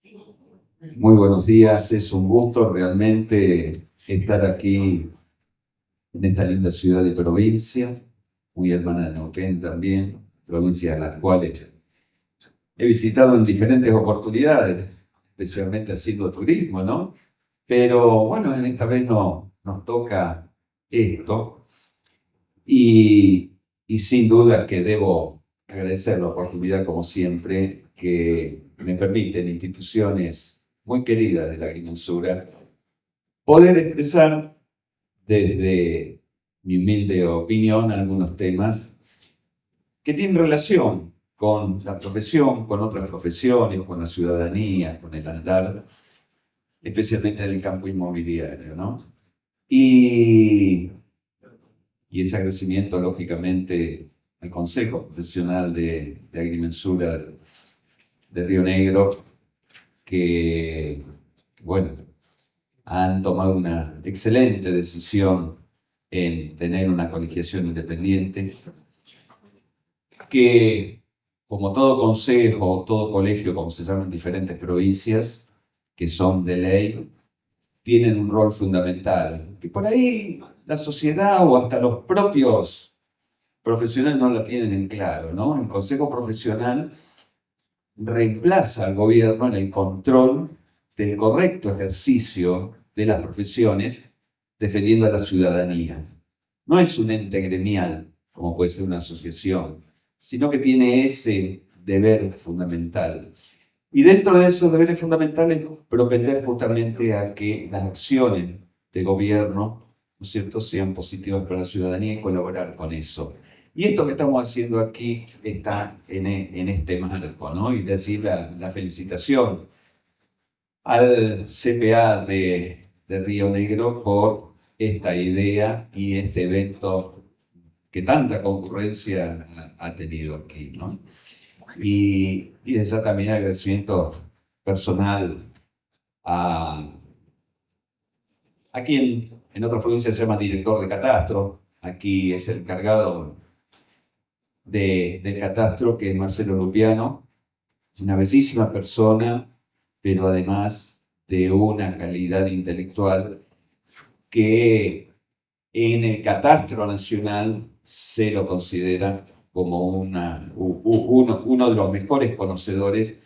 Muy buenos días, es un gusto realmente estar aquí en esta linda ciudad de provincia, muy hermana de Neuquén también, provincia a las cuales he visitado en diferentes oportunidades, especialmente haciendo turismo, ¿no? Pero bueno, en esta vez nos toca esto y sin duda que debo agradecer la oportunidad, como siempre, que me permiten instituciones muy queridas de la agrimensura poder expresar desde mi humilde opinión algunos temas que tienen relación con la profesión, con otras profesiones, con la ciudadanía, con el andar, especialmente en el campo inmobiliario, ¿no? Y, y ese agradecimiento, lógicamente, al Consejo Profesional de Agrimensura de Río Negro, que, bueno, han tomado una excelente decisión en tener una colegiación independiente que, como todo consejo, todo colegio, como se llama en diferentes provincias, que son de ley, tienen un rol fundamental, que por ahí la sociedad o hasta los propios profesionales no la tienen en claro, ¿no? El consejo profesional reemplaza al gobierno en el control del correcto ejercicio de las profesiones defendiendo a la ciudadanía. No es un ente gremial, como puede ser una asociación, sino que tiene ese deber fundamental. Y dentro de esos deberes fundamentales, propender justamente a que las acciones de gobierno, ¿no es cierto?, sean positivas para la ciudadanía y colaborar con eso. Y esto que estamos haciendo aquí está en este marco, ¿no? Y de allí la felicitación al CPA de Río Negro por esta idea y este evento que tanta concurrencia ha tenido aquí, ¿no? Y desde ya también agradecimiento personal a quien en otras provincias se llama director de catastro, aquí es el cargado del catastro, que es Marcelo Lupiano, una bellísima persona, pero además de una calidad intelectual que en el catastro nacional se lo considera como uno de los mejores conocedores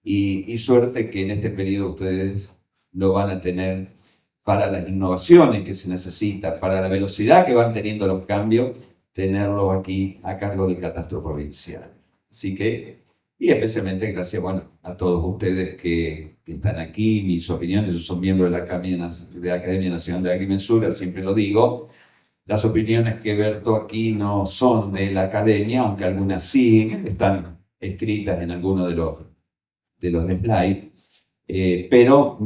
y suerte que en este periodo ustedes lo van a tener para las innovaciones que se necesitan, para la velocidad que van teniendo los cambios, tenerlos aquí a cargo del catastro provincial. Así que, y especialmente gracias, bueno, a todos ustedes que están aquí, mis opiniones, yo soy miembro de la Academia Nacional de Agrimensura, siempre lo digo, las opiniones que verto aquí no son de la academia, aunque algunas sí, están escritas en alguno de los slides, pero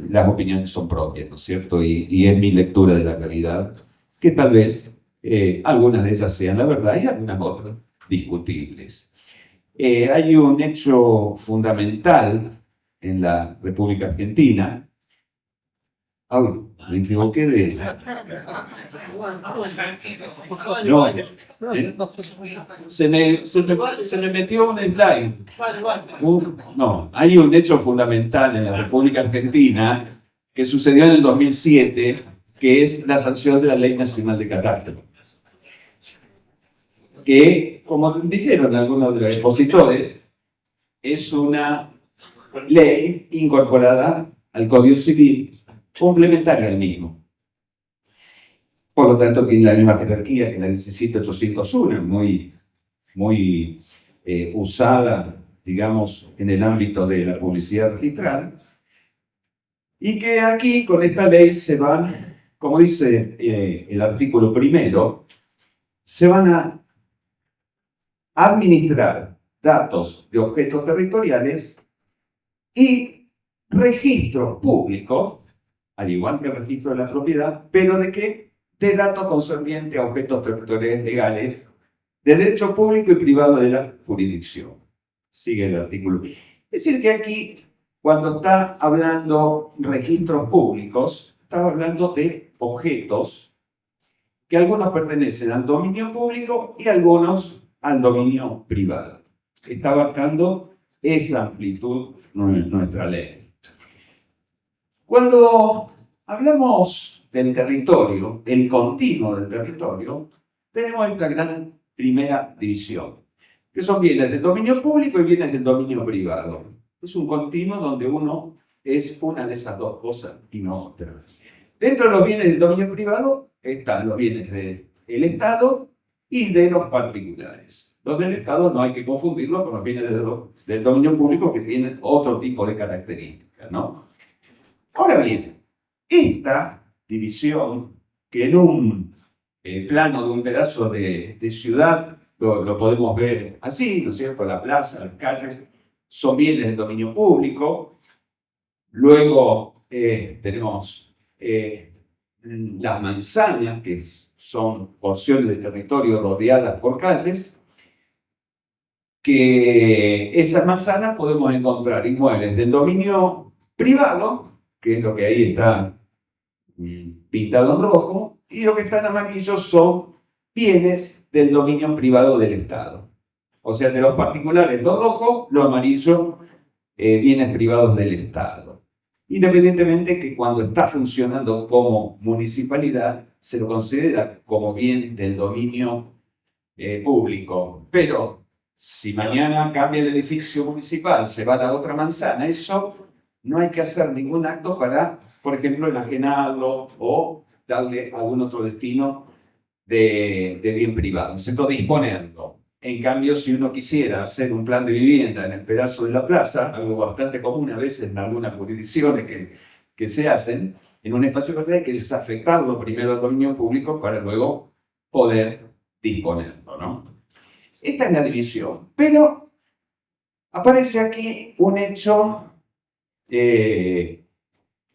las opiniones son propias, ¿no es cierto? Y es mi lectura de la realidad, que tal vez algunas de ellas sean la verdad y algunas otras discutibles. Hay un hecho fundamental en la República Argentina. Ay, me equivoqué de... No, se me metió un slide. No, hay un hecho fundamental en la República Argentina que sucedió en el 2007, que es la sanción de la Ley Nacional de Catastro. Que, como dijeron algunos de los expositores, es una ley incorporada al Código Civil, complementaria al mismo. Por lo tanto, tiene la misma jerarquía que la 17801, muy usada, digamos, en el ámbito de la publicidad registral, y que aquí, con esta ley, se van, como dice el artículo primero, se van a administrar datos de objetos territoriales y registros públicos, al igual que el registro de la propiedad, pero ¿de qué? De datos concernientes a objetos territoriales legales de derecho público y privado de la jurisdicción. Sigue el artículo. Es decir, que aquí, cuando está hablando registros públicos, está hablando de objetos que algunos pertenecen al dominio público y algunos al dominio privado. Está abarcando esa amplitud nuestra ley. Cuando hablamos del territorio, el continuo del territorio, tenemos esta gran primera división, que son bienes del dominio público y bienes del dominio privado. Es un continuo donde uno es una de esas dos cosas y no otra. Dentro de los bienes del dominio privado están los bienes del Estado y de los particulares. Los del Estado no hay que confundirlos con los bienes del dominio público, que tienen otro tipo de características, ¿no? Ahora bien, esta división, que en un plano de un pedazo de ciudad lo podemos ver así, ¿no es cierto? La plaza, las calles, son bienes del dominio público. Luego tenemos las manzanas, que son porciones de territorio rodeadas por calles, que esas manzanas podemos encontrar inmuebles del dominio privado, que es lo que ahí está pintado en rojo, y lo que está en amarillo son bienes del dominio privado del Estado. O sea, de los particulares lo rojo, lo amarillo, bienes privados del Estado. Independientemente que cuando está funcionando como municipalidad, se lo considera como bien del dominio público. Pero si mañana cambia el edificio municipal, se va a la otra manzana, eso no hay que hacer ningún acto para, por ejemplo, enajenarlo o darle algún otro destino de bien privado, ¿cierto? Disponerlo. En cambio, si uno quisiera hacer un plan de vivienda en el pedazo de la plaza, algo bastante común a veces en algunas jurisdicciones que se hacen, en un espacio verde hay que desafectarlo primero al dominio público para luego poder disponerlo, ¿no? Esta es la división, pero aparece aquí un hecho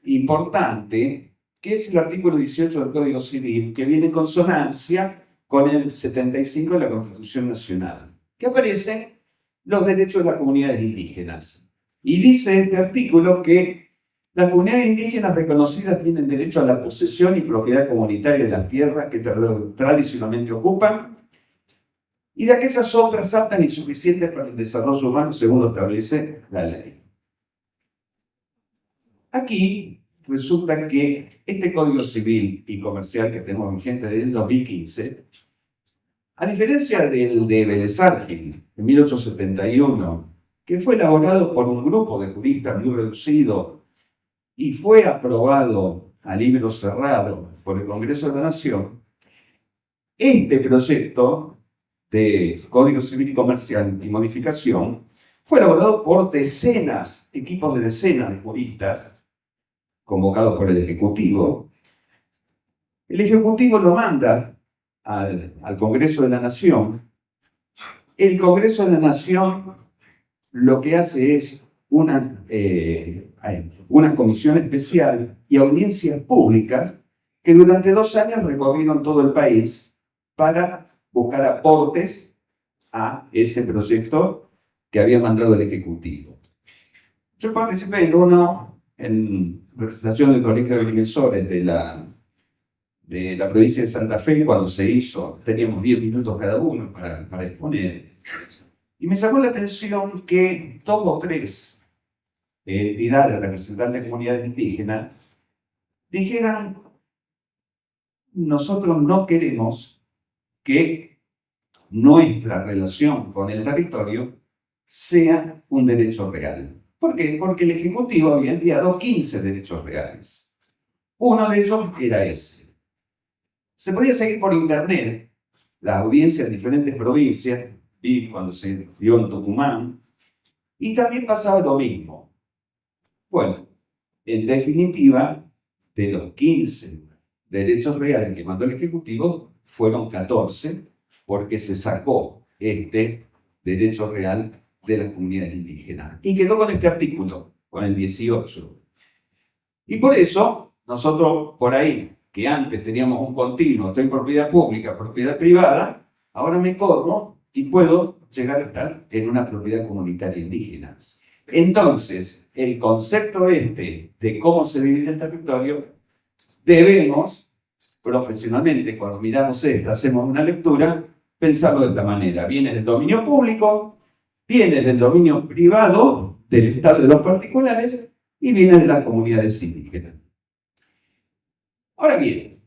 importante, que es el artículo 18 del Código Civil, que viene en consonancia con el 75 de la Constitución Nacional, que aparecen los derechos de las comunidades indígenas. Y dice este artículo que las comunidades indígenas reconocidas tienen derecho a la posesión y propiedad comunitaria de las tierras que tradicionalmente ocupan y de aquellas otras aptas y suficientes para el desarrollo humano según lo establece la ley. Aquí resulta que este Código Civil y Comercial que tenemos vigente desde el 2015, a diferencia del de Vélez Arfield, en 1871, que fue elaborado por un grupo de juristas muy reducido y fue aprobado a libro cerrado por el Congreso de la Nación, este proyecto de Código Civil y Comercial y modificación fue elaborado por equipos de decenas de juristas, convocados por el Ejecutivo. El Ejecutivo lo manda al Congreso de la Nación. El Congreso de la Nación lo que hace es una comisión especial y audiencias públicas que durante 2 años recorrieron todo el país para buscar aportes a ese proyecto que había mandado el Ejecutivo. Yo participé en uno en representación del Colegio de Agrimensores de la provincia de Santa Fe, cuando se hizo, teníamos 10 minutos cada uno para exponer. Y me llamó la atención que 2 o 3 entidades representantes de comunidades indígenas dijeran: nosotros no queremos que nuestra relación con el territorio sea un derecho real. ¿Por qué? Porque el Ejecutivo había enviado 15 derechos reales. Uno de ellos era ese. Se podía seguir por internet las audiencias en diferentes provincias, vi cuando se dio en Tucumán, y también pasaba lo mismo. Bueno, en definitiva, de los 15 derechos reales que mandó el Ejecutivo, fueron 14, porque se sacó este derecho real de las comunidades indígenas. Y quedó con este artículo, con el 18. Y por eso, nosotros por ahí, que antes teníamos un continuo, estoy en propiedad pública, propiedad privada, ahora me corro y puedo llegar a estar en una propiedad comunitaria indígena. Entonces, el concepto de cómo se divide el territorio, debemos, profesionalmente, cuando miramos esto, hacemos una lectura, pensarlo de esta manera: bienes del dominio público, Bienes del dominio privado, del Estado y de los particulares, y bienes de las comunidades indígenas. Ahora bien,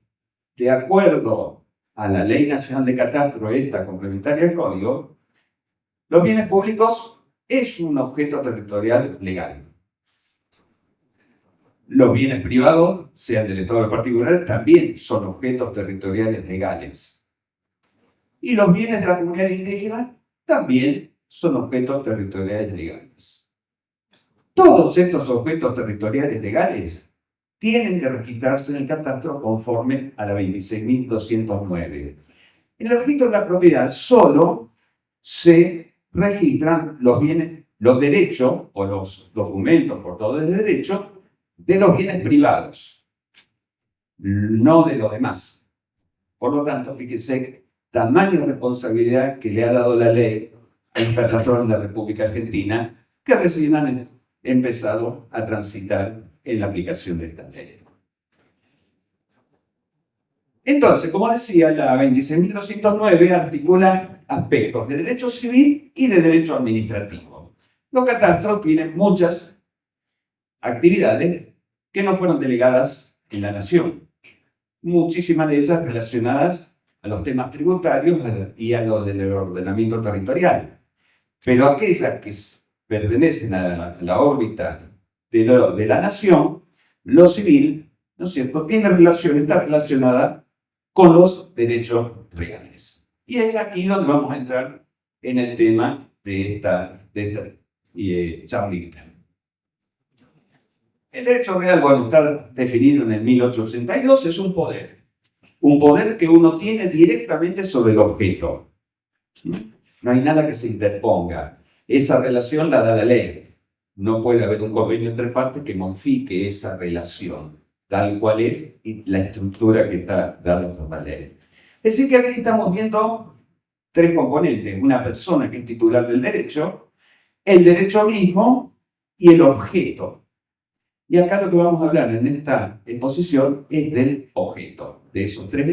de acuerdo a la Ley Nacional de Catastro, esta complementaria al Código, los bienes públicos es un objeto territorial legal. Los bienes privados, sean del Estado o particulares, también son objetos territoriales legales. Y los bienes de la comunidad indígena también son objetos territoriales legales. Todos estos objetos territoriales legales tienen que registrarse en el catastro conforme a la 26.209. En el registro de la propiedad solo se registran los bienes, los derechos o los documentos portadores de derecho de los bienes privados, no de los demás. Por lo tanto, fíjense, tamaño de responsabilidad que le ha dado la ley al catastro en la República Argentina, que recién han empezado a transitar en la aplicación de esta ley. Entonces, como decía, la 26.209 articula aspectos de derecho civil y de derecho administrativo. Los catastros tienen muchas actividades que no fueron delegadas en la Nación. Muchísimas de ellas relacionadas a los temas tributarios y a lo del ordenamiento territorial. Pero aquellas que pertenecen a la órbita de la Nación, lo civil, ¿no es cierto?, está relacionada con los derechos reales. Y es aquí donde vamos a entrar en el tema de esta charlita. El derecho real, bueno, está definido en el 1882, es un poder que uno tiene directamente sobre el objeto. No hay nada que se interponga. Esa relación la da la ley. No puede haber un convenio entre partes que modifique esa relación, tal cual es la estructura que está dada por la ley. Es decir, que aquí estamos viendo tres componentes: una persona que es titular del derecho, el derecho mismo y el objeto. Y acá lo que vamos a hablar en esta exposición es del objeto. De esos tres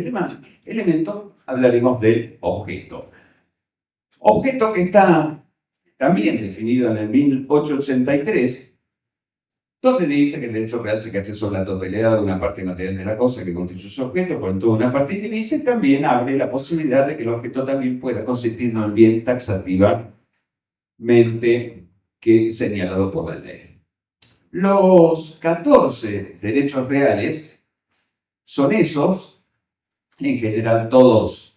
elementos hablaremos del objeto. Objeto que está también definido en el 1883, donde dice que el derecho real se ejerce sobre la totalidad de una parte material de la cosa que constituye su objeto, por toda una parte indivisible, y también abre la posibilidad de que el objeto también pueda consistir en un bien taxativamente señalado por la ley. Los 14 derechos reales son esos, en general todos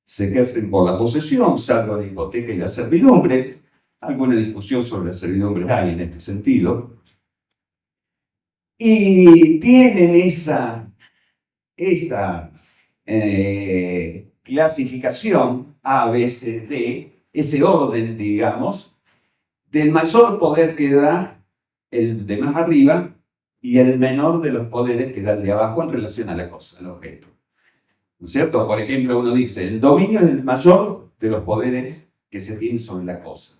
se ejercen por la posesión, salvo la hipoteca y las servidumbres. Alguna discusión sobre las servidumbres hay en este sentido. Y tienen esa clasificación A, B, C, D, ese orden, digamos, del mayor poder que da el de más arriba y el menor de los poderes que da el de abajo en relación a la cosa, al objeto. ¿No es cierto? Por ejemplo, uno dice, el dominio es el mayor de los poderes que se tienen sobre la cosa.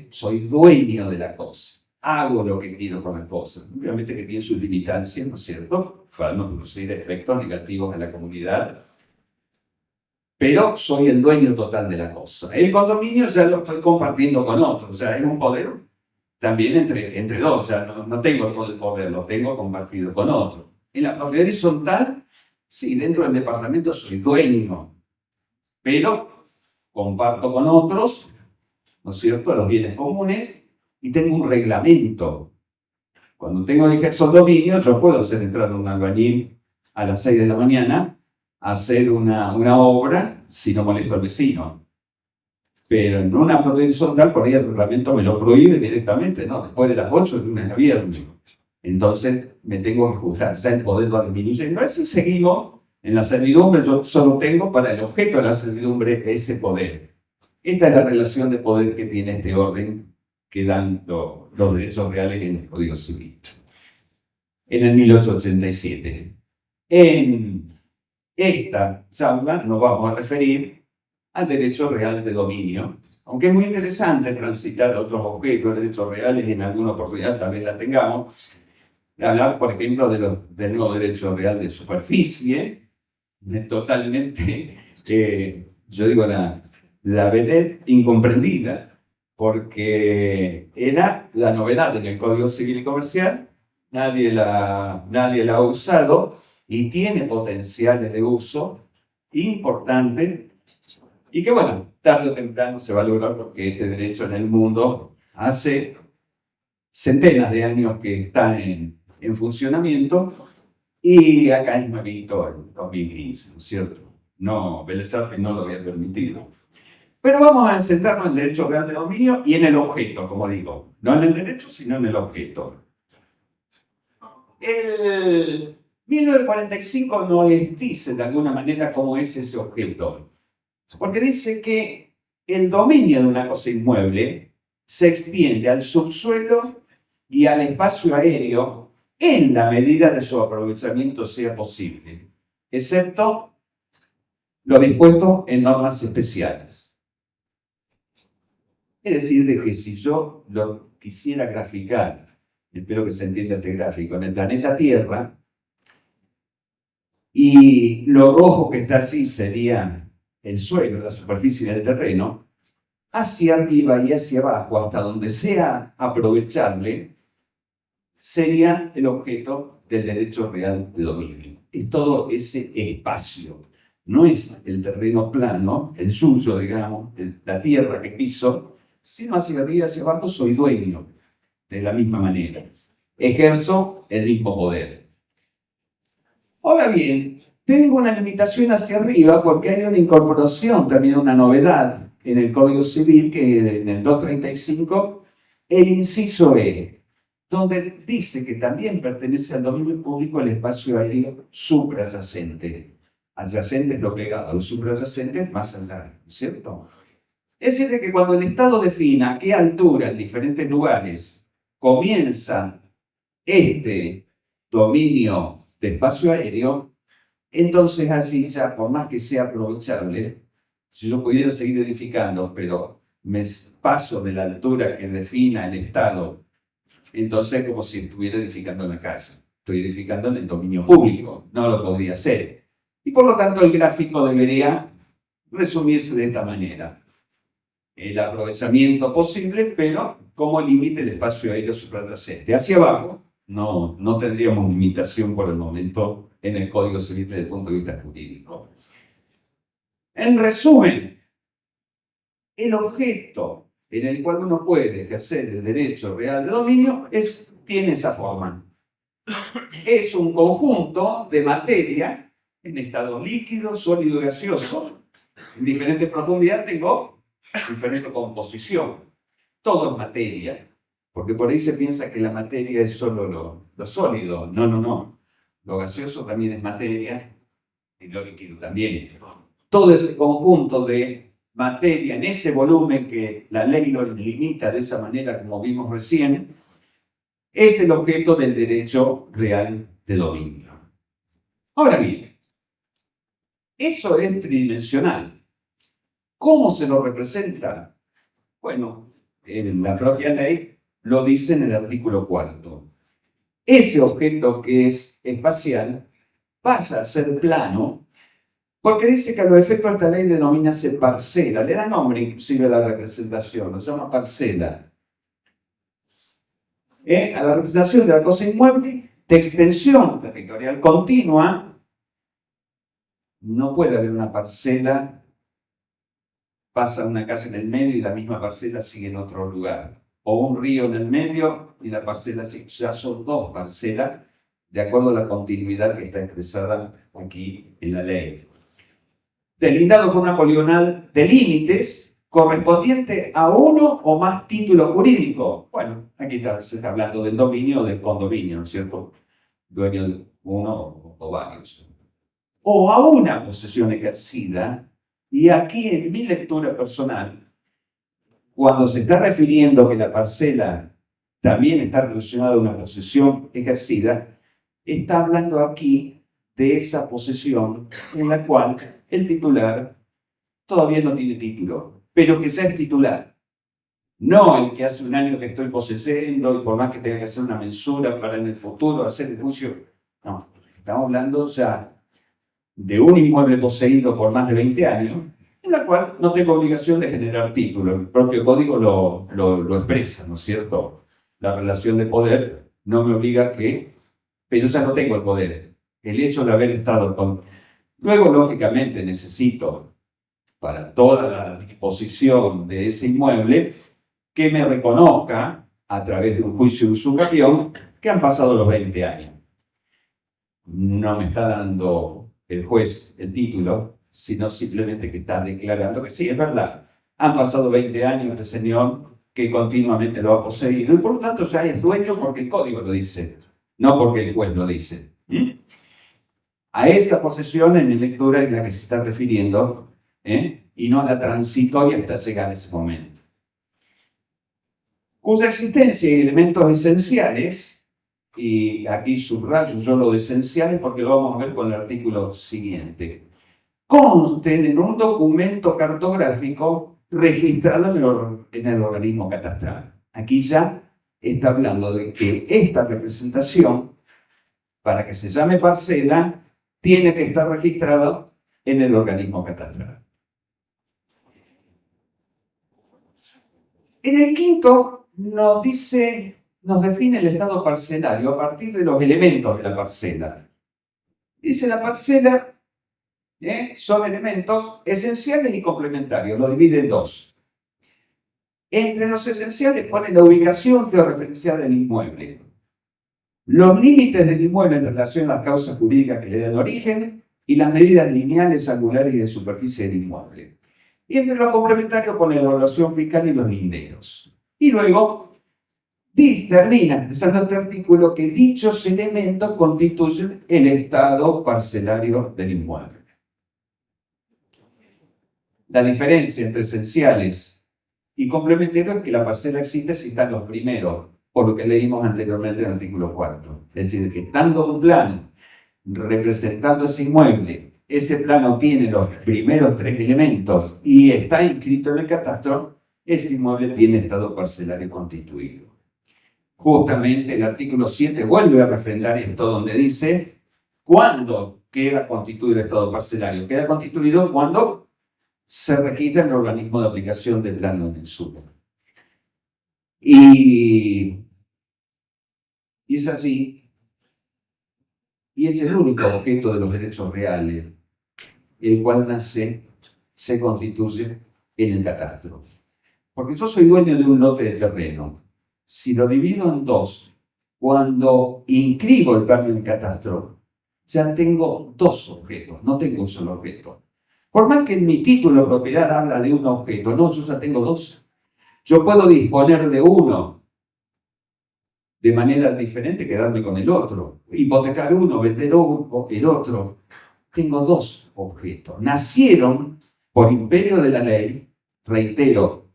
Soy dueño de la cosa. Hago lo que quiero con la cosa. Obviamente que tiene sus limitancias, ¿no es cierto?, para no producir efectos negativos en la comunidad. Pero soy el dueño total de la cosa. El condominio ya lo estoy compartiendo con otros. O sea, es un poder también entre dos. O sea, no tengo todo el poder, lo tengo compartido con otros. En la propiedad horizontal, sí, dentro del departamento soy dueño. Pero comparto con otros, ¿no es cierto?, los bienes comunes, y tengo un reglamento. Cuando tengo el ejerzo dominio, yo puedo hacer entrar a un albañil a las 6 de la mañana a hacer una obra si no molesto al vecino. Pero en una propiedad horizontal, por ahí el reglamento me lo prohíbe directamente, ¿no? Después de las 8 de lunes a viernes. Entonces me tengo que ajustar. Ya el poder va disminuyendo. Así seguimos en la servidumbre. Yo solo tengo para el objeto de la servidumbre ese poder. Esta es la relación de poder que tiene este orden que dan los derechos reales en el Código Civil. En el 1887. En esta charla nos vamos a referir al derecho real de dominio, aunque es muy interesante transitar otros objetos de derechos reales, y en alguna oportunidad también la tengamos, de hablar, por ejemplo, del nuevo derecho real de superficie, totalmente, yo digo, la vedette incomprendida porque era la novedad en el Código Civil y Comercial, nadie la ha usado y tiene potenciales de uso importantes y que, bueno, tarde o temprano se va a lograr porque este derecho en el mundo hace centenas de años que está en funcionamiento y acá es nuevito en 2015, ¿no es cierto? No, Vélez Arfield no lo había permitido. Pero vamos a centrarnos en el derecho real de dominio y en el objeto, como digo. No en el derecho, sino en el objeto. El 1945 nos dice de alguna manera cómo es ese objeto. Porque dice que el dominio de una cosa inmueble se extiende al subsuelo y al espacio aéreo en la medida de su aprovechamiento sea posible, excepto lo dispuesto en normas especiales. Es decir, de que si yo lo quisiera graficar, espero que se entienda este gráfico, en el planeta Tierra, y lo rojo que está allí sería el suelo, la superficie del terreno, hacia arriba y hacia abajo, hasta donde sea aprovechable, sería el objeto del derecho real de dominio. Es todo ese espacio. No es el terreno plano, el suyo, digamos, la tierra que piso, sino hacia arriba y hacia abajo soy dueño de la misma manera. Ejerzo el mismo poder. Ahora bien, tengo una limitación hacia arriba porque hay una incorporación, también una novedad en el Código Civil, que en el 235, el inciso E, donde dice que también pertenece al dominio público el espacio aéreo suprayacente. Adyacente es lo pegado, lo suprayacente es más allá, ¿cierto? Es decir, que cuando el Estado defina a qué altura en diferentes lugares comienza este dominio de espacio aéreo, entonces allí ya, por más que sea aprovechable, si yo pudiera seguir edificando, pero me paso de la altura que defina el Estado, entonces es como si estuviera edificando en la calle. Estoy edificando en el dominio público, no lo podría hacer. Y por lo tanto el gráfico debería resumirse de esta manera. El aprovechamiento posible, pero como límite el espacio aéreo suprayacente. Hacia abajo no tendríamos limitación por el momento en el Código Civil desde el punto de vista jurídico. En resumen, el objeto en el cual uno puede ejercer el derecho real de dominio tiene esa forma. Es un conjunto de materia en estado líquido, sólido y gaseoso. En diferente profundidad tengo diferente composición. Todo es materia. Porque por ahí se piensa que la materia es solo lo sólido. No. Lo gaseoso también es materia y lo líquido también. Todo ese conjunto de materia en ese volumen que la ley lo limita de esa manera como vimos recién, es el objeto del derecho real de dominio. Ahora bien, eso es tridimensional. ¿Cómo se lo representa? Bueno, en la propia ley lo dice en el artículo 4. Ese objeto que es espacial pasa a ser plano porque dice que a los efectos de esta ley denomínase parcela. Le da nombre inclusive a la representación, lo llama parcela. A la representación de la cosa inmueble de extensión territorial continua, no puede haber una parcela, pasa una casa en el medio y la misma parcela sigue en otro lugar. O un río en el medio y la parcela sigue. Ya son dos parcelas de acuerdo a la continuidad que está expresada aquí en la ley. Delindado por una poligonal de límites correspondiente a uno o más títulos jurídicos. Bueno, aquí se está hablando del dominio o del condominio, ¿no es cierto? Dueño de uno o varios. O a una posesión ejercida, y aquí en mi lectura personal, cuando se está refiriendo que la parcela también está relacionada a una posesión ejercida, está hablando aquí de esa posesión en la cual el titular todavía no tiene título, pero que ya es titular. No el que hace un año que estoy poseyendo y por más que tenga que hacer una mensura para en el futuro hacer el juicio. No, estamos hablando ya de un inmueble poseído por más de 20 años, en en la cual no tengo obligación de generar título. El propio código lo expresa, ¿no es cierto? La relación de poder no me obliga a que, pero ya no tengo el poder. El hecho de haber estado con... Luego, lógicamente, necesito, para toda la disposición de ese inmueble, que me reconozca, a través de un juicio de usurpación, que han pasado los 20 años. No me está dando el juez el título, sino simplemente que está declarando que sí, es verdad. Han pasado 20 años este señor que continuamente lo ha poseído y por lo tanto ya es dueño porque el código lo dice, no porque el juez lo dice. A esa posesión en mi lectura es la que se está refiriendo, y no a la transitoria hasta llegar a ese momento. Cuya existencia y elementos esenciales, y aquí subrayo yo lo de esenciales porque lo vamos a ver con el artículo siguiente, consten en un documento cartográfico registrado en el organismo catastral. Aquí ya está hablando de que esta representación, para que se llame parcela, tiene que estar registrado en el organismo catastral. En el quinto nos define el estado parcelario a partir de los elementos de la parcela. Dice la parcela son elementos esenciales y complementarios, lo divide en dos. Entre los esenciales pone la ubicación georreferencial del inmueble, los límites del inmueble en relación a las causas jurídicas que le dan origen y las medidas lineales, angulares y de superficie del inmueble. Y entre los complementarios pone la evaluación fiscal y los linderos. Y luego termina empezando este artículo que dichos elementos constituyen el estado parcelario del inmueble. La diferencia entre esenciales y complementarios es que la parcela existe si están los primeros, por lo que leímos anteriormente en el artículo 4. Es decir, que estando un plano representando ese inmueble, ese plano tiene los primeros 3 elementos y está inscrito en el catastro, ese inmueble tiene estado parcelario constituido. Justamente el artículo 7 vuelve a refrendar esto donde dice ¿cuándo queda constituido el estado parcelario? Queda constituido cuando se registra en el organismo de aplicación del plano en el sur. Y es así, y es el único objeto de los derechos reales, el cual se constituye en el catastro. Porque yo soy dueño de un lote de terreno. Si lo divido en dos, cuando inscribo el plano en el catastro, ya tengo 2 objetos, no tengo un solo objeto. Por más que en mi título de propiedad habla de un objeto, no, yo ya tengo 2. Yo puedo disponer de uno de manera diferente, quedarme con el otro. Hipotecar uno, vender el otro. Tengo 2 objetos. Nacieron por imperio de la ley, reitero,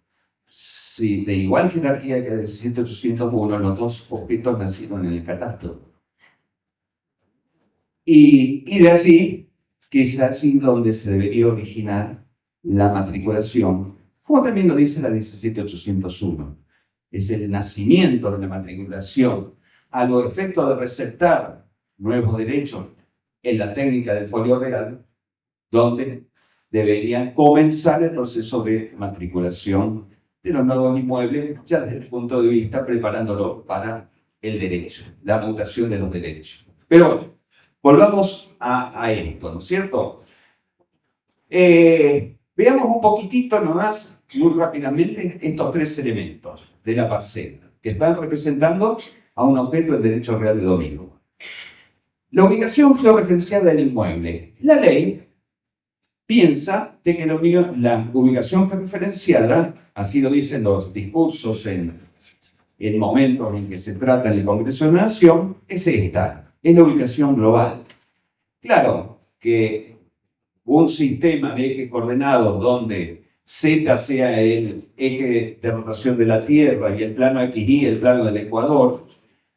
si de igual jerarquía que el 17.801, los 2 objetos nacieron en el catastro. Y de allí, que es así donde se debería originar la matriculación, como también lo dice la 17.801. Es el nacimiento de la matriculación a los efectos de receptar nuevos derechos en la técnica del folio real, donde deberían comenzar el proceso de matriculación de los nuevos inmuebles, ya desde el punto de vista preparándolo para el derecho, la mutación de los derechos. Pero bueno, volvamos a esto, ¿no es cierto? Veamos un poquitito nomás, muy rápidamente, estos 3 elementos de la parcela, que están representando a un objeto del derecho real de dominio. La ubicación georreferencial del inmueble. La ley piensa de que la ubicación georreferenciada, así lo dicen los discursos en momentos en que se trata en el Congreso de la Nación, es esta, es la ubicación global. Claro que un sistema de ejes coordenados donde Z sea el eje de rotación de la Tierra y el plano XY, el plano del Ecuador,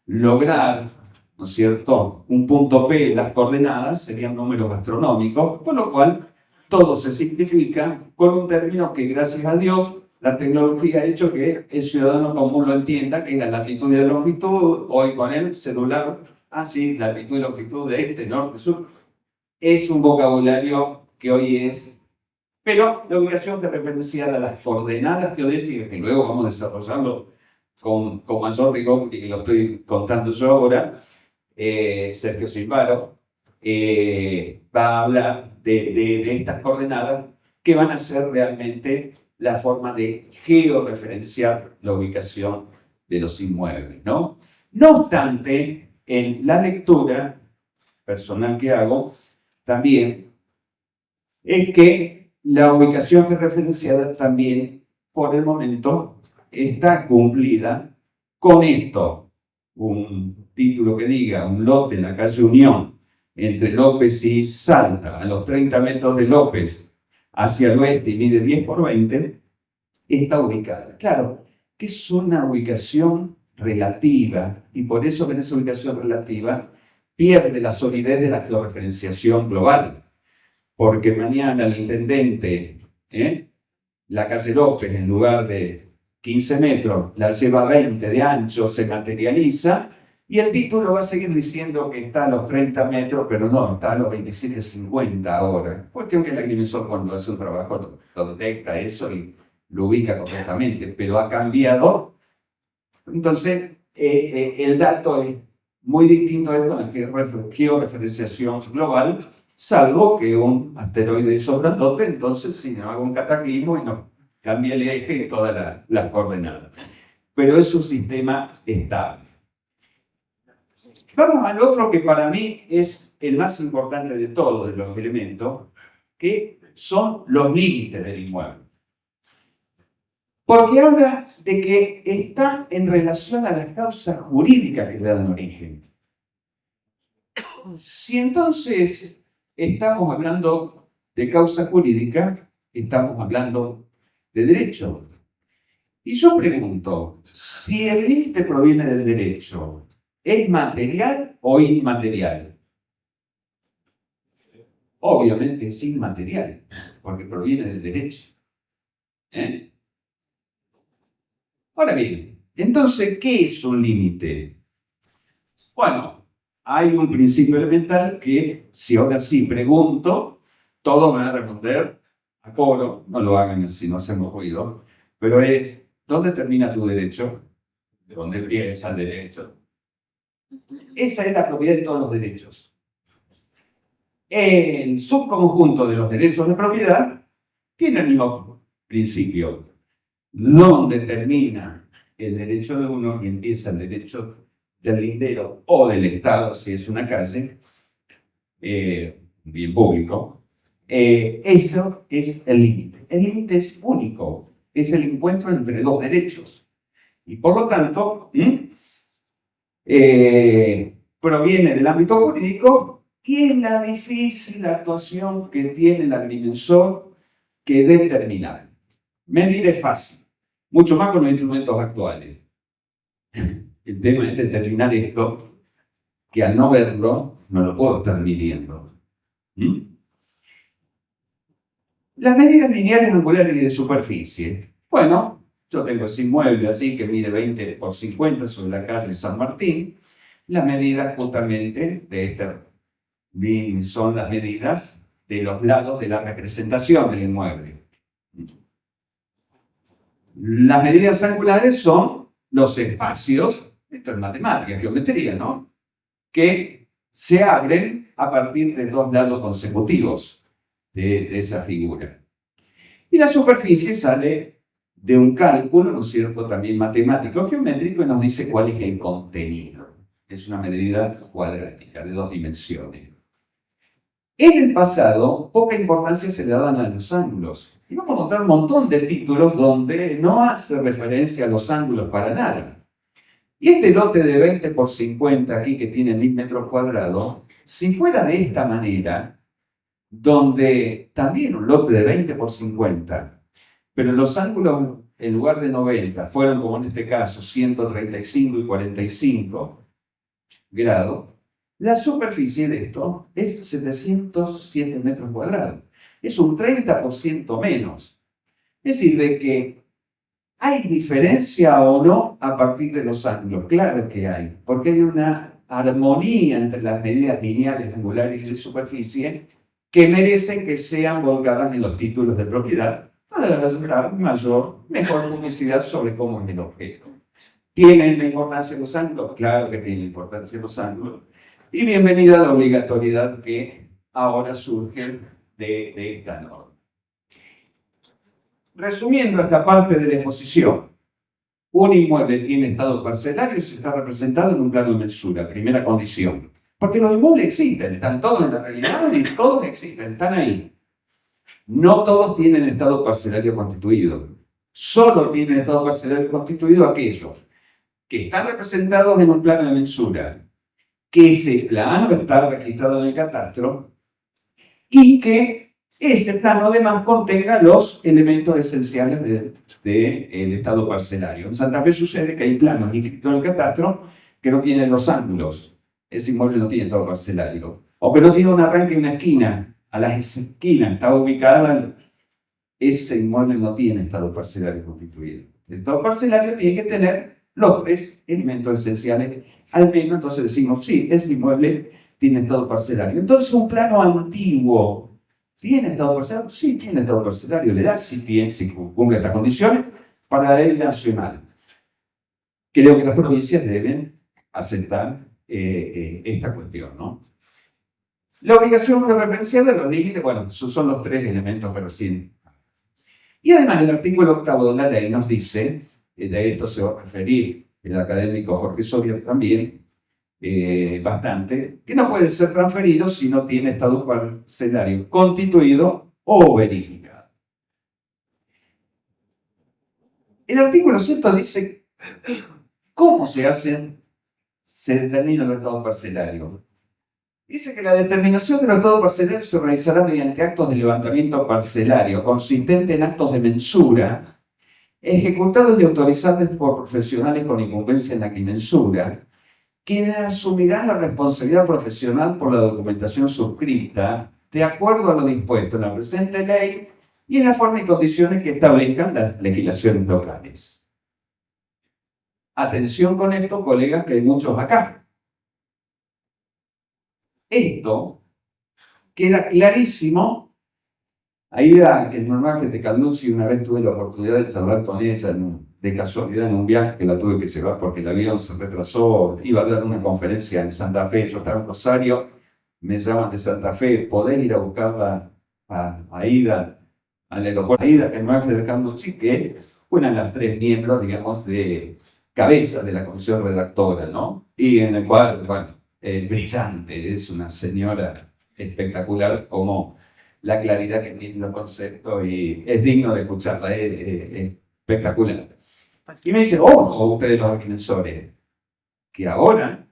lograr, ¿no es cierto?, un punto P, las coordenadas serían números astronómicos, por lo cual todo se simplifica con un término que, gracias a Dios, la tecnología ha hecho que el ciudadano común lo entienda, que es la latitud y la longitud. Hoy con el celular, sí, latitud y longitud de este, norte, sur. Es un vocabulario que hoy es Pero la ubicación referencial a las coordenadas geodésicas, que luego vamos a desarrollarlo con mayor rigor, y lo estoy contando yo ahora, Sergio Silvaro, va a hablar de estas coordenadas que van a ser realmente la forma de georreferenciar la ubicación de los inmuebles, ¿no? No obstante, en la lectura personal que hago, también es que la ubicación georreferenciada también, por el momento, está cumplida con esto. Un título que diga, un lote en la calle Unión, entre López y Salta, a los 30 metros de López, hacia el oeste y mide 10 por 20, está ubicada. Claro, que es una ubicación relativa, y por eso en esa ubicación relativa pierde la solidez de la georreferenciación global, porque mañana el intendente, la calle López, en lugar de 15 metros, la lleva 20 de ancho, se materializa, y el título va a seguir diciendo que está a los 30 metros, pero no, está a los 27,50 ahora. Cuestión que el agrimensor, cuando hace un trabajo, lo detecta eso y lo ubica correctamente, pero ha cambiado. Entonces, el dato es muy distinto a la georreferenciación global, salvo que un asteroide sobrandote, entonces si no hago un cataclismo y no cambia el eje y todas las coordenadas. Pero es un sistema estable. Vamos al otro que para mí es el más importante de todos de los elementos, que son los límites del inmueble. Porque habla de que está en relación a las causas jurídicas que le dan origen. Si entonces estamos hablando de causa jurídica, estamos hablando de derecho. Y yo pregunto, si el límite proviene del derecho, ¿es material o inmaterial? Obviamente es inmaterial, porque proviene del derecho. Ahora bien, entonces, ¿qué es un límite? Bueno, hay un principio elemental que, si ahora sí pregunto, todos me van a responder a coro, no lo hagan así, no hacemos ruido, pero es, ¿dónde termina tu derecho? ¿De dónde empieza el derecho? Esa es la propiedad de todos los derechos. El subconjunto de los derechos de propiedad tiene el mismo principio. ¿Dónde termina el derecho de uno y empieza el derecho del lindero o del Estado, si es una calle, bien público? Eso es el límite. El límite es único, es el encuentro entre dos derechos. Y por lo tanto, proviene del ámbito jurídico y es la difícil actuación que tiene el agrimensor que determinar. Medir es fácil, mucho más con los instrumentos actuales. El tema es determinar esto, que al no verlo, no lo puedo estar midiendo. Las medidas lineales, angulares y de superficie. Bueno, yo tengo ese inmueble así que mide 20 por 50 sobre la calle San Martín. Las medidas justamente de este son las medidas de los lados de la representación del inmueble. Las medidas angulares son los espacios, esto es matemática, geometría, ¿no?, que se abren a partir de dos lados consecutivos de esa figura. Y la superficie sale de un cálculo, ¿no es cierto?, también matemático, geométrico, y nos dice cuál es el contenido. Es una medida cuadrática de 2 dimensiones. En el pasado, poca importancia se le daban a los ángulos. Y vamos a encontrar un montón de títulos donde no hace referencia a los ángulos para nada. Y este lote de 20 por 50 aquí, que tiene 1000 metros cuadrados, si fuera de esta manera, donde también un lote de 20 por 50, pero los ángulos, en lugar de 90, fueron, como en este caso, 135 y 45 grados, la superficie de esto es 707 metros cuadrados. Es un 30% menos. Es decir, de que ¿hay diferencia o no a partir de los ángulos? Claro que hay, porque hay una armonía entre las medidas lineales, angulares y de superficie que merecen que sean volcadas en los títulos de propiedad para lograr mejor publicidad sobre cómo es el objeto. ¿Tienen la importancia los ángulos? Claro que tienen importancia los ángulos. Y bienvenida a la obligatoriedad que ahora surge de esta norma. Resumiendo esta parte de la exposición, un inmueble tiene estado parcelario si está representado en un plano de mensura, primera condición. Porque los inmuebles existen, están todos en la realidad y todos existen, están ahí. No todos tienen estado parcelario constituido. Solo tienen estado parcelario constituido aquellos que están representados en un plano de mensura, que ese plano está registrado en el catastro y que ese plano además contenga los elementos esenciales del estado parcelario. En Santa Fe sucede que hay planos inscritos en el catastro que no tienen los ángulos. Ese inmueble no tiene estado parcelario. O que no tiene un arranque y una esquina. A las esquinas está ubicada, ese inmueble no tiene estado parcelario constituido. El estado parcelario tiene que tener los tres elementos esenciales, al menos. Entonces decimos, sí, ese inmueble tiene estado parcelario. Entonces un plano antiguo, ¿tiene estado parcelario? Sí, tiene estado parcelario. Le da, sí, tiene, si cumple estas condiciones, para la ley nacional. Creo que las provincias deben aceptar esta cuestión, ¿no? La obligación referencial de los límites, bueno, son los tres elementos que recién. Y además el artículo 8 de la ley nos dice, de esto se va a referir el académico Jorge Soria también, bastante, que no puede ser transferido si no tiene estado parcelario constituido o verificado. El artículo 7 dice cómo se determinan los estados parcelarios. Dice que la determinación de los estados parcelarios se realizará mediante actos de levantamiento parcelario, consistente en actos de mensura, ejecutados y autorizados por profesionales con incumbencia en la quimensura, quienes asumirán la responsabilidad profesional por la documentación suscrita, de acuerdo a lo dispuesto en la presente ley y en la forma y condiciones que establezcan las legislaciones locales. Atención con esto, colegas, que hay muchos acá. Esto queda clarísimo. Aida, que es normal que de Carlucci, una vez tuve la oportunidad de charlar con ella de casualidad en un viaje que la tuve que llevar porque el avión se retrasó, iba a dar una conferencia en Santa Fe, yo estaba en Rosario, me llaman de Santa Fe, ¿podés ir a buscarla a Aida al aeropuerto? Aida, que es normal de Carlucci, que una de las tres miembros, digamos, de cabeza de la comisión redactora, ¿no? Y en el cual, bueno, brillante, es una señora espectacular, como la claridad que tiene los conceptos y es digno de escucharla, es espectacular. Y me dice, ojo, ustedes los agrimensores, que ahora,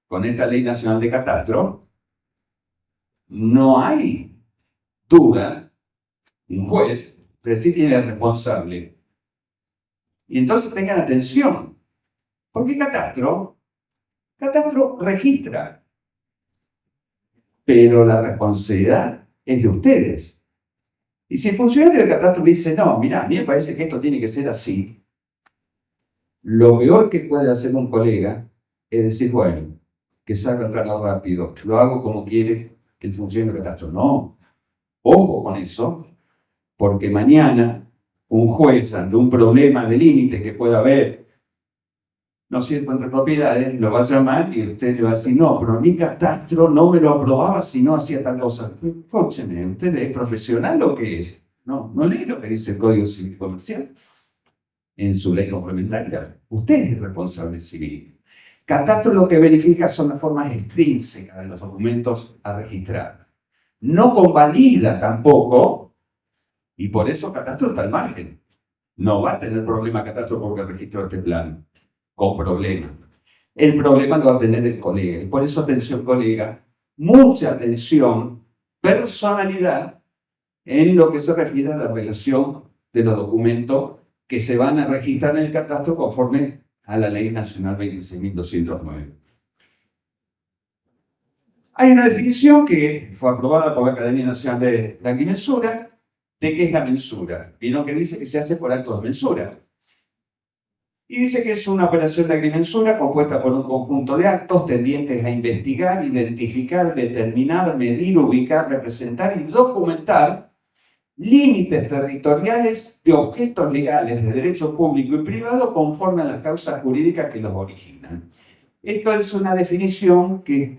con esta ley nacional de catastro, no hay duda, un juez, pero sí tiene responsable. Y entonces tengan atención, porque catastro registra, pero la responsabilidad es de ustedes. Y si el funcionario del catastro dice, no, mira, a mí me parece que esto tiene que ser así, lo peor que puede hacer un colega es decir, bueno, que salga el plano rápido, lo hago como quiere el funcionario del catastro. No, ojo con eso, porque mañana un juez ante un problema de límites que pueda haber, ¿no es cierto?, entre propiedades, lo va a llamar y usted le va a decir, no, pero mi catastro no me lo aprobaba si no hacía tal cosa. Escúcheme, ¿usted es profesional o qué es? No lee lo que dice el Código Civil Comercial en su ley complementaria. Usted es el responsable civil. Catastro lo que verifica son las formas extrínsecas de los documentos a registrar. No convalida tampoco, y por eso catastro está al margen. No va a tener problema catastro porque registró este plan. Con problema. El problema lo va a tener el colega. Y por eso, atención, colega, mucha atención, personalidad, en lo que se refiere a la relación de los documentos que se van a registrar en el catastro conforme a la Ley Nacional 26.209. Hay una definición que fue aprobada por la Academia Nacional de la Agrimensura de qué es la mensura. Y lo que dice que se hace por actos de mensura. Y dice que es una operación de agrimensura compuesta por un conjunto de actos tendientes a investigar, identificar, determinar, medir, ubicar, representar y documentar límites territoriales de objetos legales de derecho público y privado conforme a las causas jurídicas que los originan. Esto es una definición que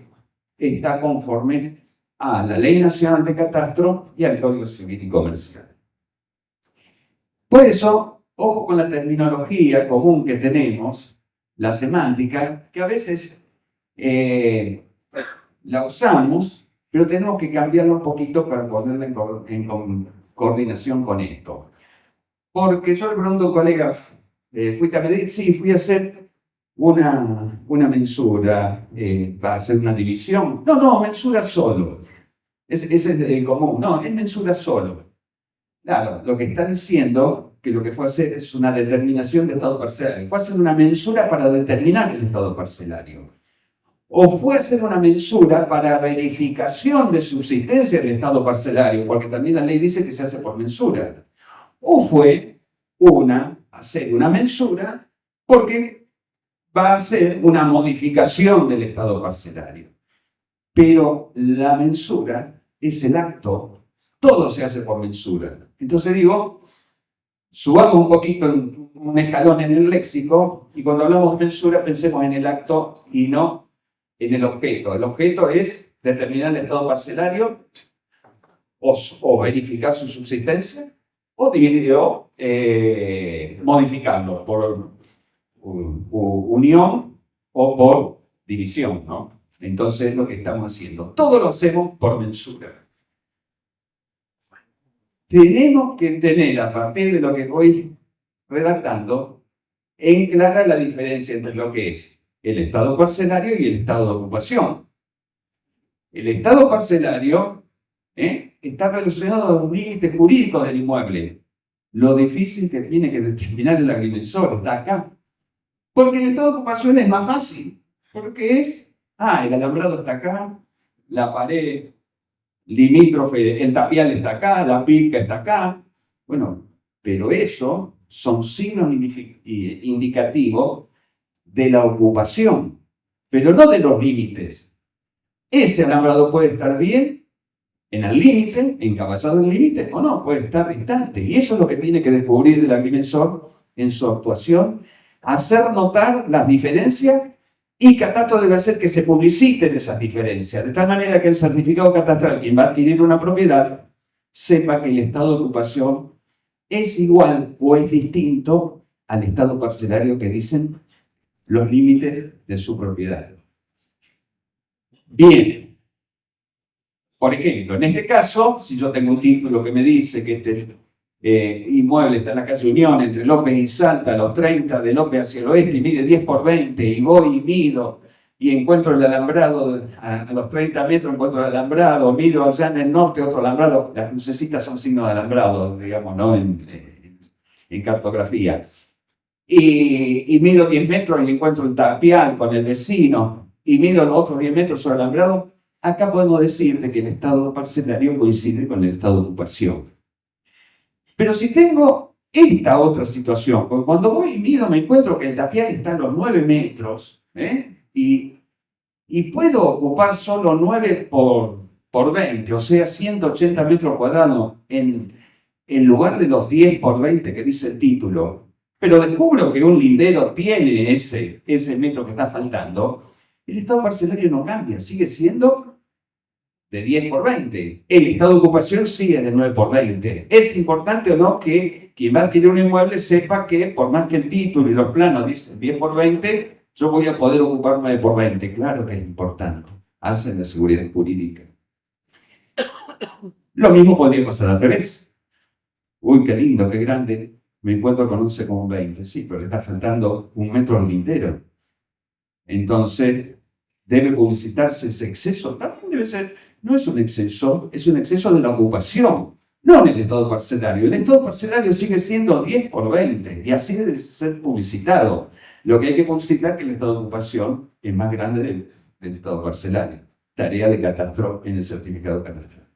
está conforme a la Ley Nacional de Catastro y al Código Civil y Comercial. Por eso, ojo con la terminología común que tenemos, la semántica, que a veces la usamos, pero tenemos que cambiarla un poquito para ponerla en coordinación con esto. Porque yo le pregunto a un colega, ¿fuiste a medir? Sí, fui a hacer una mensura, para hacer una división. No, mensura solo. Ese es el común. No, es mensura solo. Claro, lo que está diciendo que lo que fue a hacer es una determinación de estado parcelario. Fue a hacer una mensura para determinar el estado parcelario. O fue a hacer una mensura para verificación de subsistencia del estado parcelario, porque también la ley dice que se hace por mensura. O fue hacer una mensura porque va a ser una modificación del estado parcelario. Pero la mensura es el acto, todo se hace por mensura. Entonces digo, subamos un poquito un escalón en el léxico y cuando hablamos de mensura pensemos en el acto y no en el objeto. El objeto es determinar el estado parcelario o verificar su subsistencia o modificarlo por unión o por división, ¿no? Entonces es lo que estamos haciendo. Todo lo hacemos por mensura. Tenemos que tener, a partir de lo que voy redactando, en clara la diferencia entre lo que es el estado parcelario y el estado de ocupación. El estado parcelario está relacionado a los límites jurídicos del inmueble. Lo difícil que tiene que determinar el agrimensor está acá. Porque el estado de ocupación es más fácil. Porque el alambrado está acá, la pared limítrofe, el tapial está acá, la pica está acá. Bueno, pero eso son signos indicativos de la ocupación, pero no de los límites. Ese alambrado puede estar bien en el límite, encabezado en el límite, o no, puede estar distante. Y eso es lo que tiene que descubrir el agrimensor en su actuación, hacer notar las diferencias, y Catastro debe hacer que se publiciten esas diferencias, de tal manera que el certificado catastral, quien va a adquirir una propiedad, sepa que el estado de ocupación es igual o es distinto al estado parcelario que dicen los límites de su propiedad. Bien. Por ejemplo, en este caso, si yo tengo un título que me dice que este inmueble está en la calle Unión, entre López y Salta, a los 30 de López hacia el oeste, y mide 10 por 20, y voy y mido, y encuentro el alambrado, a los 30 metros encuentro el alambrado, mido allá en el norte otro alambrado, las lucecitas son signos de alambrado, digamos, ¿no? En cartografía. Y mido 10 metros y encuentro el tapial con el vecino, y mido los otros 10 metros sobre el alambrado. Acá podemos decir de que el estado parcelario coincide con el estado de ocupación. Pero si tengo esta otra situación, porque cuando voy y mido me encuentro que el tapial está en los 9 metros, y puedo ocupar solo 9 por 20, o sea, 180 metros cuadrados en lugar de los 10 por 20 que dice el título, pero descubro que un lindero tiene ese metro que está faltando, el estado parcelario no cambia, sigue siendo de 10 por 20. El estado de ocupación sigue de 9 por 20. ¿Es importante o no que quien va a adquirir un inmueble sepa que, por más que el título y los planos dicen 10 por 20, yo voy a poder ocupar 9 por 20? Claro que es importante. Hacen la seguridad jurídica. Lo mismo podría pasar al revés. Uy, qué lindo, qué grande. Me encuentro con 11,20. Sí, pero le está faltando 1 metro al lindero. Entonces, debe publicitarse ese exceso. También debe ser, no es un exceso, es un exceso de la ocupación, no en el estado parcelario. El estado parcelario sigue siendo 10 por 20 y así debe ser publicitado. Lo que hay que publicitar es que el estado de ocupación es más grande del estado parcelario. Tarea de catastro en el certificado catastral.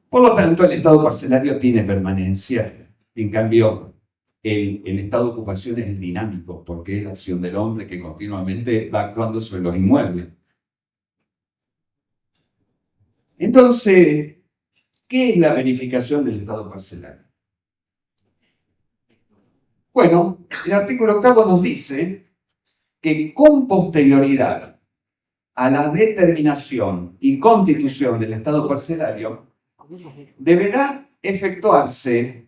Por lo tanto, el estado parcelario tiene permanencia. En cambio, el estado de ocupación es dinámico, porque es la acción del hombre que continuamente va actuando sobre los inmuebles. Entonces, ¿qué es la verificación del estado parcelario? Bueno, el artículo 8 nos dice que con posterioridad a la determinación y constitución del estado parcelario, deberá efectuarse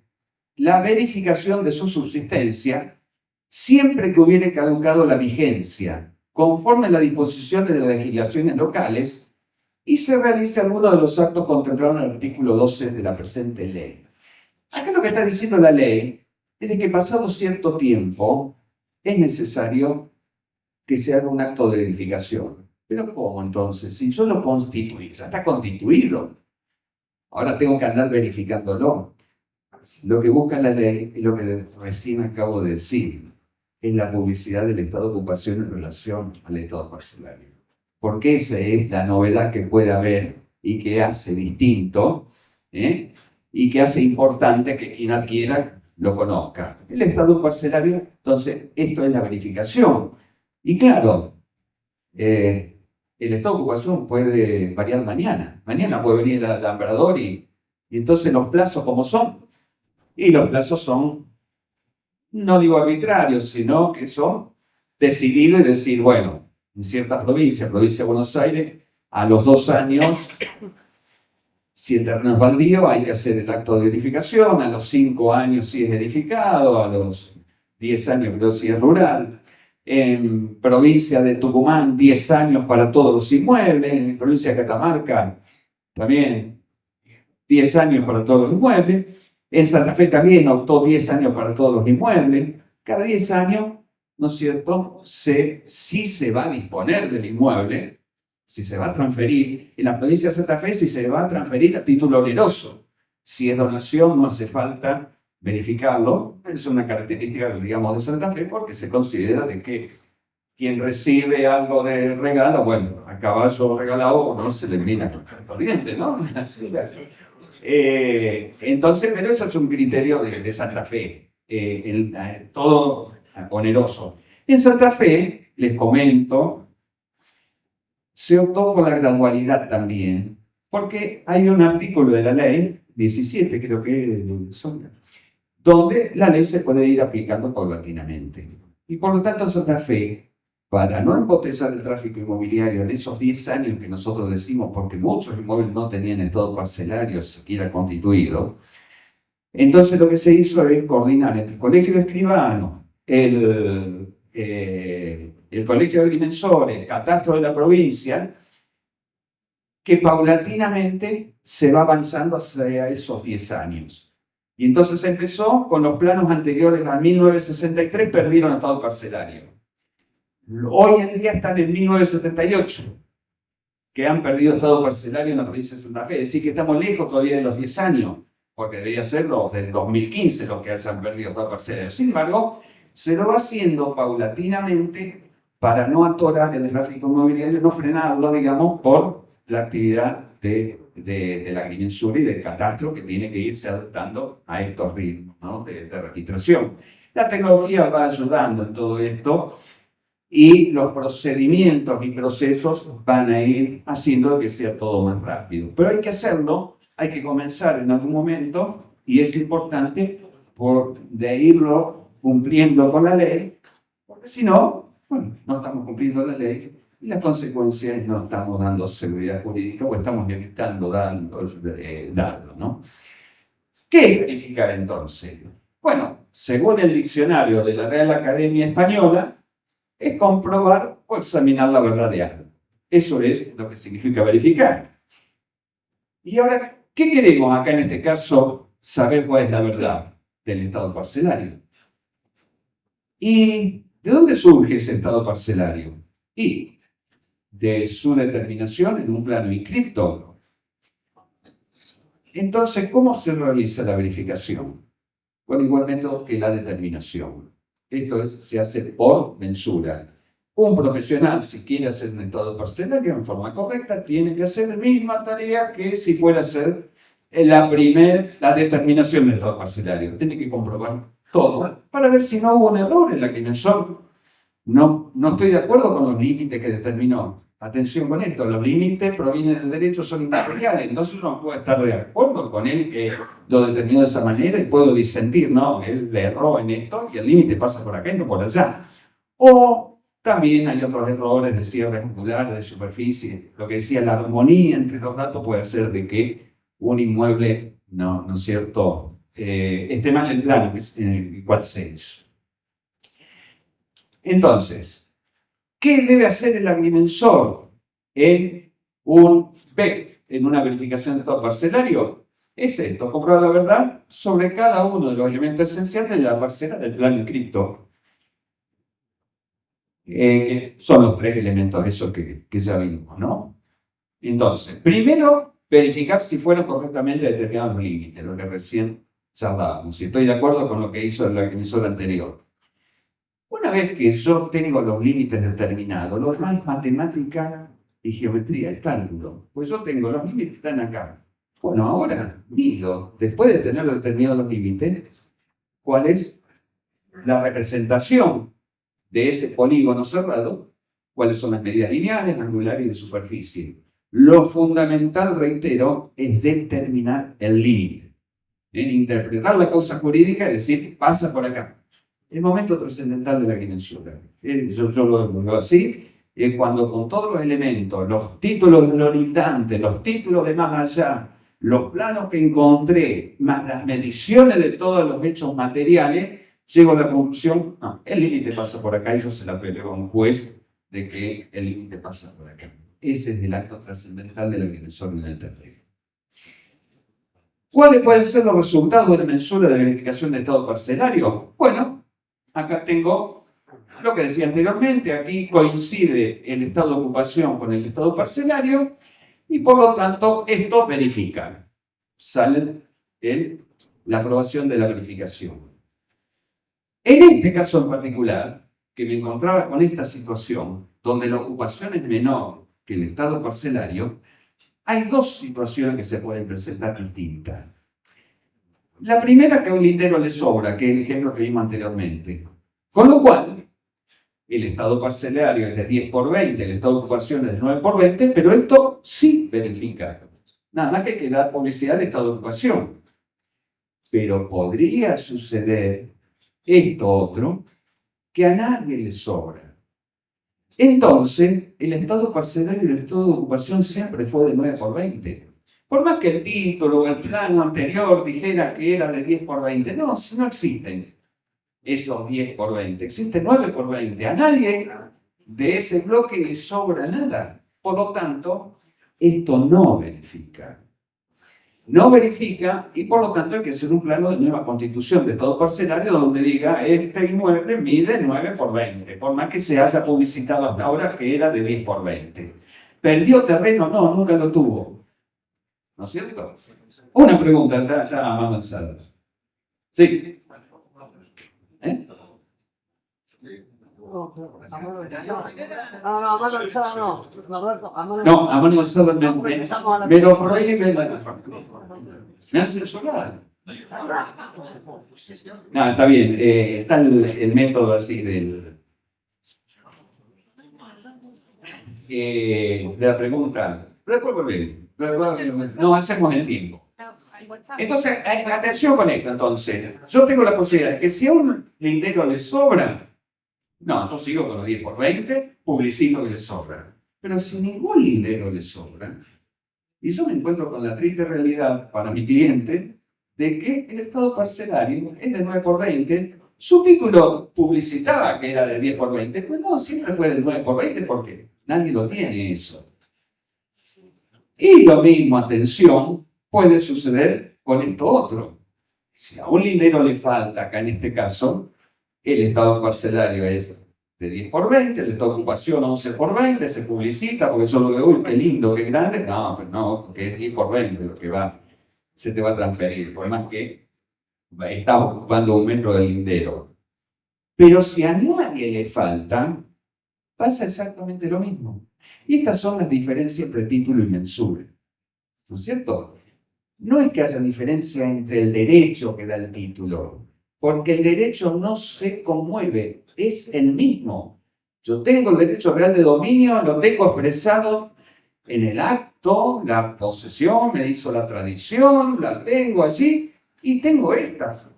la verificación de su subsistencia siempre que hubiere caducado la vigencia, conforme a las disposiciones de las legislaciones locales, y se realice alguno de los actos contemplados en el artículo 12 de la presente ley. Acá lo que está diciendo la ley es de que pasado cierto tiempo es necesario que se haga un acto de verificación. ¿Pero cómo entonces? Si yo lo constituí, ya está constituido. Ahora tengo que andar verificándolo. Lo que busca la ley y lo que recién acabo de decir es la publicidad del estado de ocupación en relación al estado parcelario. Porque esa es la novedad que puede haber y que hace distinto y que hace importante que quien adquiera lo conozca. El estado parcelario, entonces, esto es la verificación. Y claro, el estado de ocupación puede variar mañana. Mañana puede venir el alambrador y entonces los plazos, ¿cómo son? Y los plazos son, no digo arbitrarios, sino que son decididos y decir, bueno, en ciertas provincias, provincia de Buenos Aires, a los 2 años, si el terreno es baldío, hay que hacer el acto de verificación, a los 5 años si es edificado, a los 10 años creo si es rural. En provincia de Tucumán, 10 años para todos los inmuebles. En provincia de Catamarca, también 10 años para todos los inmuebles. En Santa Fe también optó 10 años para todos los inmuebles. Cada 10 años, ¿no es cierto?, si se va a disponer del inmueble, si se va a transferir. En la provincia de Santa Fe, si se va a transferir a título oneroso. Si es donación, no hace falta verificarlo. Es una característica, digamos, de Santa Fe, porque se considera de que quien recibe algo de regalo, bueno, a caballo regalado no se le mira corriente, ¿no? Entonces, pero eso es un criterio de Santa Fe, todo oneroso. En Santa Fe, les comento, se optó por la gradualidad también, porque hay un artículo de la ley 17, creo que son, donde la ley se puede ir aplicando paulatinamente. Y por lo tanto, Santa Fe, para no empotenciar el tráfico inmobiliario en esos 10 años que nosotros decimos, porque muchos inmuebles no tenían estado parcelario siquiera constituido, entonces lo que se hizo es coordinar entre el Colegio de Escribanos, el Colegio de Agrimensores, el Catastro de la provincia, que paulatinamente se va avanzando hacia esos 10 años. Y entonces empezó con los planos anteriores a 1963, perdieron estado parcelario. Hoy en día están en 1978, que han perdido estado parcelario en la provincia de Santa Fe. Es decir, que estamos lejos todavía de los 10 años, porque debería ser los del 2015 los que hayan perdido estado parcelario. Sin embargo, se lo va haciendo paulatinamente para no atorar el tráfico inmobiliario, no frenarlo, digamos, por la actividad de la agrimensura y del catastro, que tiene que irse adaptando a estos ritmos, ¿no?, de registración. La tecnología va ayudando en todo esto y los procedimientos y procesos van a ir haciendo que sea todo más rápido. Pero hay que hacerlo, hay que comenzar en algún momento y es importante de irlo cumpliendo con la ley, porque si no, bueno, no estamos cumpliendo la ley y las consecuencias no estamos dando seguridad jurídica o estamos evitando darlo, ¿no? ¿Qué es verificar entonces? Bueno, según el diccionario de la Real Academia Española, es comprobar o examinar la verdad de algo. Eso es lo que significa verificar. Y ahora, ¿qué queremos acá en este caso? Saber cuál es la verdad del estado parcelario. ¿Y de dónde surge ese estado parcelario? Y de su determinación en un plano inscripto. Entonces, ¿cómo se realiza la verificación? Con igual método que la determinación. Esto se hace por mensura. Un profesional, si quiere hacer un estado parcelario en forma correcta, tiene que hacer la misma tarea que si fuera a hacer la determinación del estado parcelario. Tiene que comprobar todo para ver si no hubo un error en la agrimensor. No estoy de acuerdo con los límites que determinó. Atención con esto, los límites provienen del derecho, son inmateriales, entonces no puedo estar de acuerdo con él que lo determinó de esa manera y puedo disentir, no, él le erró en esto y el límite pasa por acá y no por allá. O también hay otros errores de cierre angular, de superficie, lo que decía, la armonía entre los datos puede hacer de que un inmueble, no es cierto, esté mal el plano en el cual se hizo. Entonces, ¿qué debe hacer el agrimensor en un B, en una verificación de estado parcelario? Es esto, comprobar la verdad sobre cada uno de los elementos esenciales de la parcela del plano inscripto. Que son los tres elementos esos que ya vimos, ¿no? Entonces, primero, verificar si fueron correctamente determinados los límites, lo que recién charlábamos, si estoy de acuerdo con lo que hizo el agrimensor anterior. Una vez que yo tengo los límites determinados, lo demás es matemática y geometría, el cálculo. Pues yo tengo los límites, están acá. Bueno, ahora mido, después de tener determinados los límites, cuál es la representación de ese polígono cerrado, cuáles son las medidas lineales, angulares y de superficie. Lo fundamental, reitero, es determinar el límite. En interpretar la causa jurídica es decir, pasa por acá. El momento trascendental de la dimensión. Yo lo veo así, es cuando con todos los elementos, los títulos de los limitantes, los títulos de más allá, los planos que encontré, más las mediciones de todos los hechos materiales, llego a la conclusión, no, el límite pasa por acá y yo se la peleo a un juez de que el límite pasa por acá. Ese es el acto trascendental de la dimensión en el terreno. ¿Cuáles pueden ser los resultados de la mensura de verificación de estado parcelario? Bueno, acá tengo lo que decía anteriormente, aquí coincide el estado de ocupación con el estado parcelario y por lo tanto esto verifica. Sale la aprobación de la verificación. En este caso en particular, que me encontraba con esta situación, donde la ocupación es menor que el estado parcelario, hay dos situaciones que se pueden presentar distintas. La primera, que a un lindero le sobra, que es el ejemplo que vimos anteriormente. Con lo cual, el estado parcelario es de 10 por 20, el estado de ocupación es de 9 por 20, pero esto sí verifica. Nada más que hay que dar publicidad al estado de ocupación. Pero podría suceder esto otro, que a nadie le sobra. Entonces, el estado parcelario y el estado de ocupación siempre fue de 9 por 20. Por más que el título o el plano anterior dijera que era de 10 por 20, no, si no existen esos 10 por 20, existen 9 por 20. A nadie de ese bloque le sobra nada. Por lo tanto, esto no verifica. No verifica y por lo tanto hay que hacer un plano de nueva constitución de estado parcelario donde diga este inmueble mide 9 por 20, por más que se haya publicitado hasta ahora que era de 10 por 20. ¿Perdió terreno? No, nunca lo tuvo. ¿No es cierto? Una pregunta, ya vamos avanzando. Sí. ¿Eh? No, a mano alzada me lo prohíbe me han censurado. No, está bien, está el método así de la pregunta. Después volvemos. No hacemos el tiempo. Entonces, atención con esto, entonces. Yo tengo la posibilidad de que si a un lindero le sobra, no, yo sigo con los 10 por 20, publicito que le sobra. Pero si ningún lindero le sobra, y yo me encuentro con la triste realidad para mi cliente de que el estado parcelario es de 9 por 20, su título publicitaba que era de 10 por 20, pues no, siempre fue de 9 por 20 porque nadie lo tiene eso. Y lo mismo, atención, puede suceder con esto otro. Si a un lindero le falta, acá en este caso, el estado parcelario es de 10 por 20, el estado de ocupación 11 por 20, se publicita porque yo lo veo, uy, qué lindo, qué grande. No, pero no, porque es 10 por 20 lo que se te va a transferir, por más que estás ocupando un metro del lindero. Pero si a nadie le falta, pasa exactamente lo mismo. Y estas son las diferencias entre título y mensura. ¿No es cierto? No es que haya diferencia entre el derecho que da el título porque el derecho no se conmueve, es el mismo. Yo tengo el derecho real de dominio, lo tengo expresado en el acto, la posesión, me hizo la tradición, la tengo allí y tengo estas.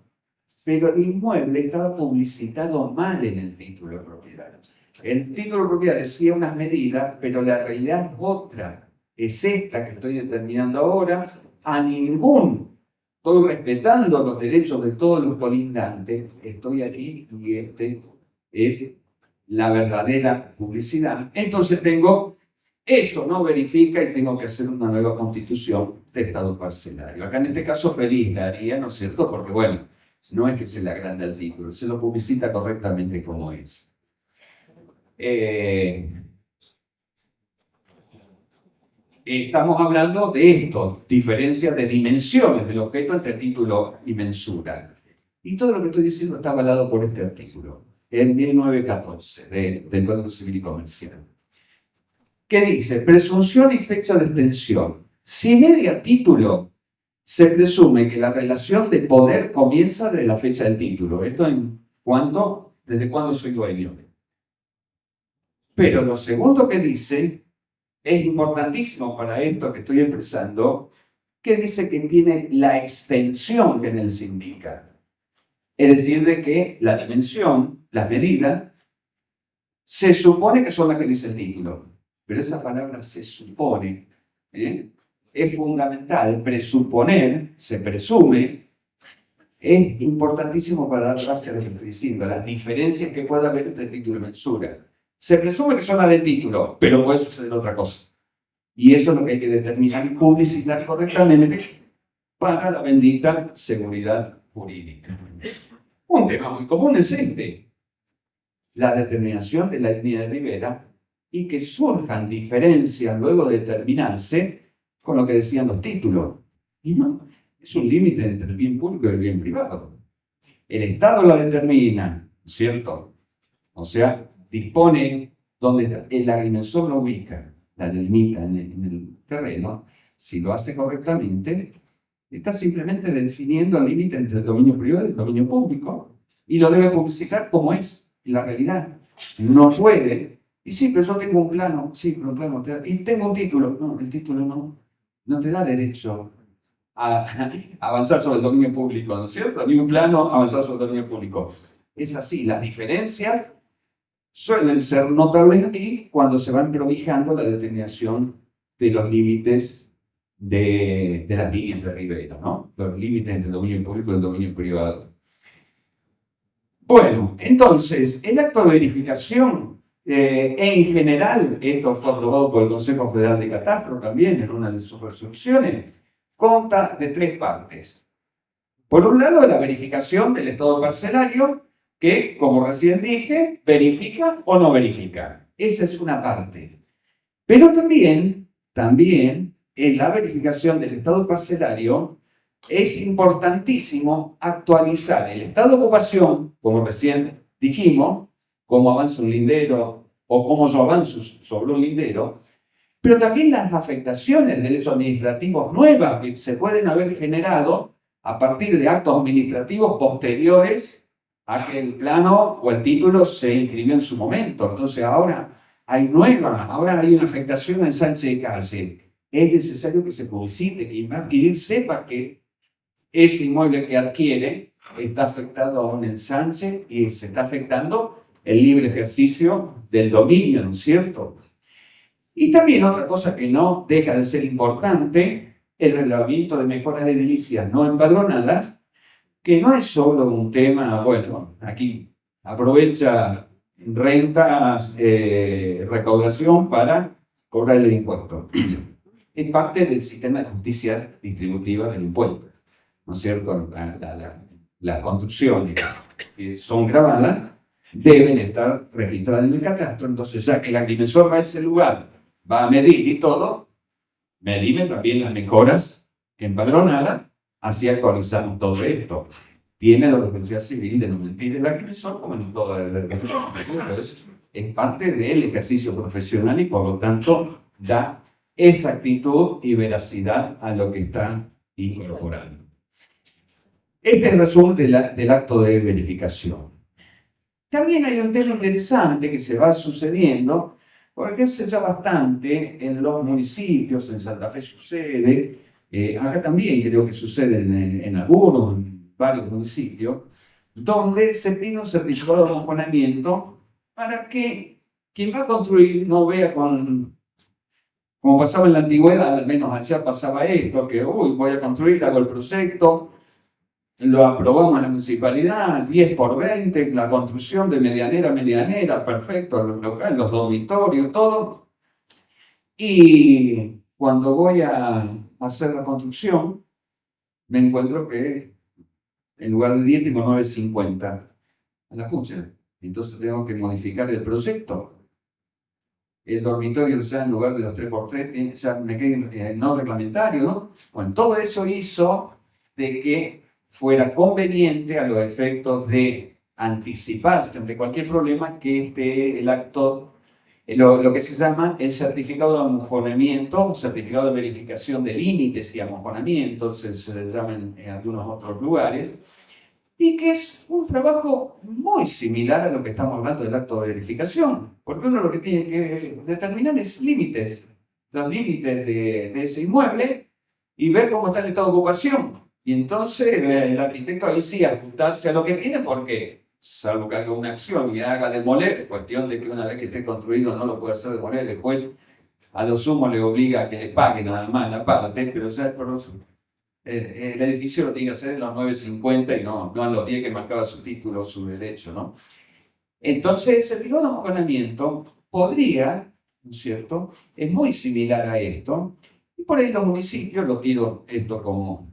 Pero el inmueble estaba publicitado mal en el título de propiedad. El título de propiedad decía unas medidas, pero la realidad es otra. Es esta que estoy determinando ahora. A ningún, estoy respetando los derechos de todos los colindantes, estoy aquí y este es la verdadera publicidad. Entonces eso no verifica y tengo que hacer una nueva constitución de estado parcelario. Acá en este caso feliz la haría, ¿no es cierto? Porque bueno, no es que se le agranda el título, se lo publicita correctamente como es. Estamos hablando de esto, diferencias de dimensiones del objeto entre título y mensura. Y todo lo que estoy diciendo está avalado por este artículo, el 1914 del Código Civil y Comercial. ¿Qué dice? Presunción y fecha de extensión. Si media título, se presume que la relación de poder comienza desde la fecha del título. Esto desde cuándo soy dueño. Pero lo segundo que dice es importantísimo para esto que estoy expresando, que dice que tiene la extensión que en él se indica. Es decir, de que la dimensión, la medida, se supone que son las que dice el título. Pero esa palabra se supone, es fundamental. Presuponer, se presume, es importantísimo para dar base a lo que estoy diciendo, las diferencias que puede haber entre título y mensura. Se presume que son las del título, pero puede suceder otra cosa. Y eso es lo que hay que determinar y publicitar correctamente para la bendita seguridad jurídica. Un tema muy común es la determinación de la línea de ribera y que surjan diferencias luego de determinarse con lo que decían los títulos. Y no, es un límite entre el bien público y el bien privado. El Estado lo determina, ¿cierto? O sea, dispone donde el agrimensor lo ubica, la delimita en el terreno. Si lo hace correctamente, está simplemente definiendo el límite entre el dominio privado y el dominio público y lo debe publicitar como es la realidad. No puede. Y sí, pero yo tengo un plano, sí, pero un plano y tengo un título. No, el título no te da derecho a avanzar sobre el dominio público, ¿no es cierto? Ni un plano avanzar sobre el dominio público. Es así, las diferencias suelen ser notables aquí cuando se van prohijando la determinación de los límites de las líneas de ribera, ¿no? Los límites entre el dominio público y el dominio privado. Bueno, entonces, el acto de verificación, en general, esto fue aprobado por el Consejo Federal de Catastro también en una de sus resoluciones, consta de 3 partes. Por un lado, la verificación del estado parcelario, que, como recién dije, verifica o no verifica. Esa es una parte. Pero también en la verificación del estado parcelario es importantísimo actualizar el estado de ocupación, como recién dijimos, cómo avanza un lindero o cómo yo avanzo sobre un lindero, pero también las afectaciones de derechos administrativos nuevas que se pueden haber generado a partir de actos administrativos posteriores a que el plano o el título se inscribió en su momento. Entonces ahora hay una afectación en Sánchez de Calle. Es necesario que se publicite, que quien va a adquirir sepa que ese inmueble que adquiere está afectado a un ensanche y se está afectando el libre ejercicio del dominio, ¿no es cierto? Y también otra cosa que no deja de ser importante, el relevamiento de mejoras edilicias no empadronadas, que no es solo un tema, bueno, aquí aprovecha rentas, recaudación para cobrar el impuesto. Es parte del sistema de justicia distributiva del impuesto, ¿no es cierto? Las construcciones que son grabadas deben estar registradas en el catastro, entonces ya que el agrimensor va a ese lugar, va a medir y todo, medime también las mejoras empadronadas, así actualizamos todo esto. Tiene la responsabilidad civil de no mentir el agrimensor como en toda la es parte del ejercicio profesional y por lo tanto da exactitud y veracidad a lo que está incorporando. Este es el resumen del acto de verificación. También hay un tema interesante que se va sucediendo, porque hace ya bastante en los municipios, en Santa Fe sucede, acá también creo que sucede en algunos, en varios municipios, donde se pide un certificado de acompanamiento para que quien va a construir no vea como pasaba en la antigüedad, al menos allá pasaba esto, que uy, voy a construir, hago el proyecto, lo aprobamos en la municipalidad, 10 por 20, la construcción de medianera a medianera, perfecto, los locales, los dormitorios, todo. Y cuando voy a hacer la construcción, me encuentro que en lugar de 10 tengo 9,50 a la cucha. Entonces tengo que modificar el proyecto. El dormitorio ya en lugar de los 3x3, ya me quedé no reglamentario, ¿no? Bueno, todo eso hizo de que fuera conveniente a los efectos de anticiparse ante cualquier problema que el acto, lo que se llama el certificado de amojonamiento, certificado de verificación de límites y amojonamientos, se le llaman en algunos otros lugares, y que es un trabajo muy similar a lo que estamos hablando del acto de verificación, porque uno lo que tiene que determinar es límites, los límites de ese inmueble y ver cómo está el estado de ocupación. Y entonces el arquitecto ahí sí ajustarse a lo que tiene, porque salvo que haga una acción y haga demoler, cuestión de que una vez que esté construido no lo puede hacer demoler, después a lo sumo le obliga a que le pague nada más la parte, pero ya es por el edificio lo tiene que hacer en los 9,50 y no en los 10 que marcaba su título o su derecho, ¿no? Entonces, el certificado de amojonamiento podría, ¿no es cierto?, es muy similar a esto, y por ahí los municipios, lo tiro esto como,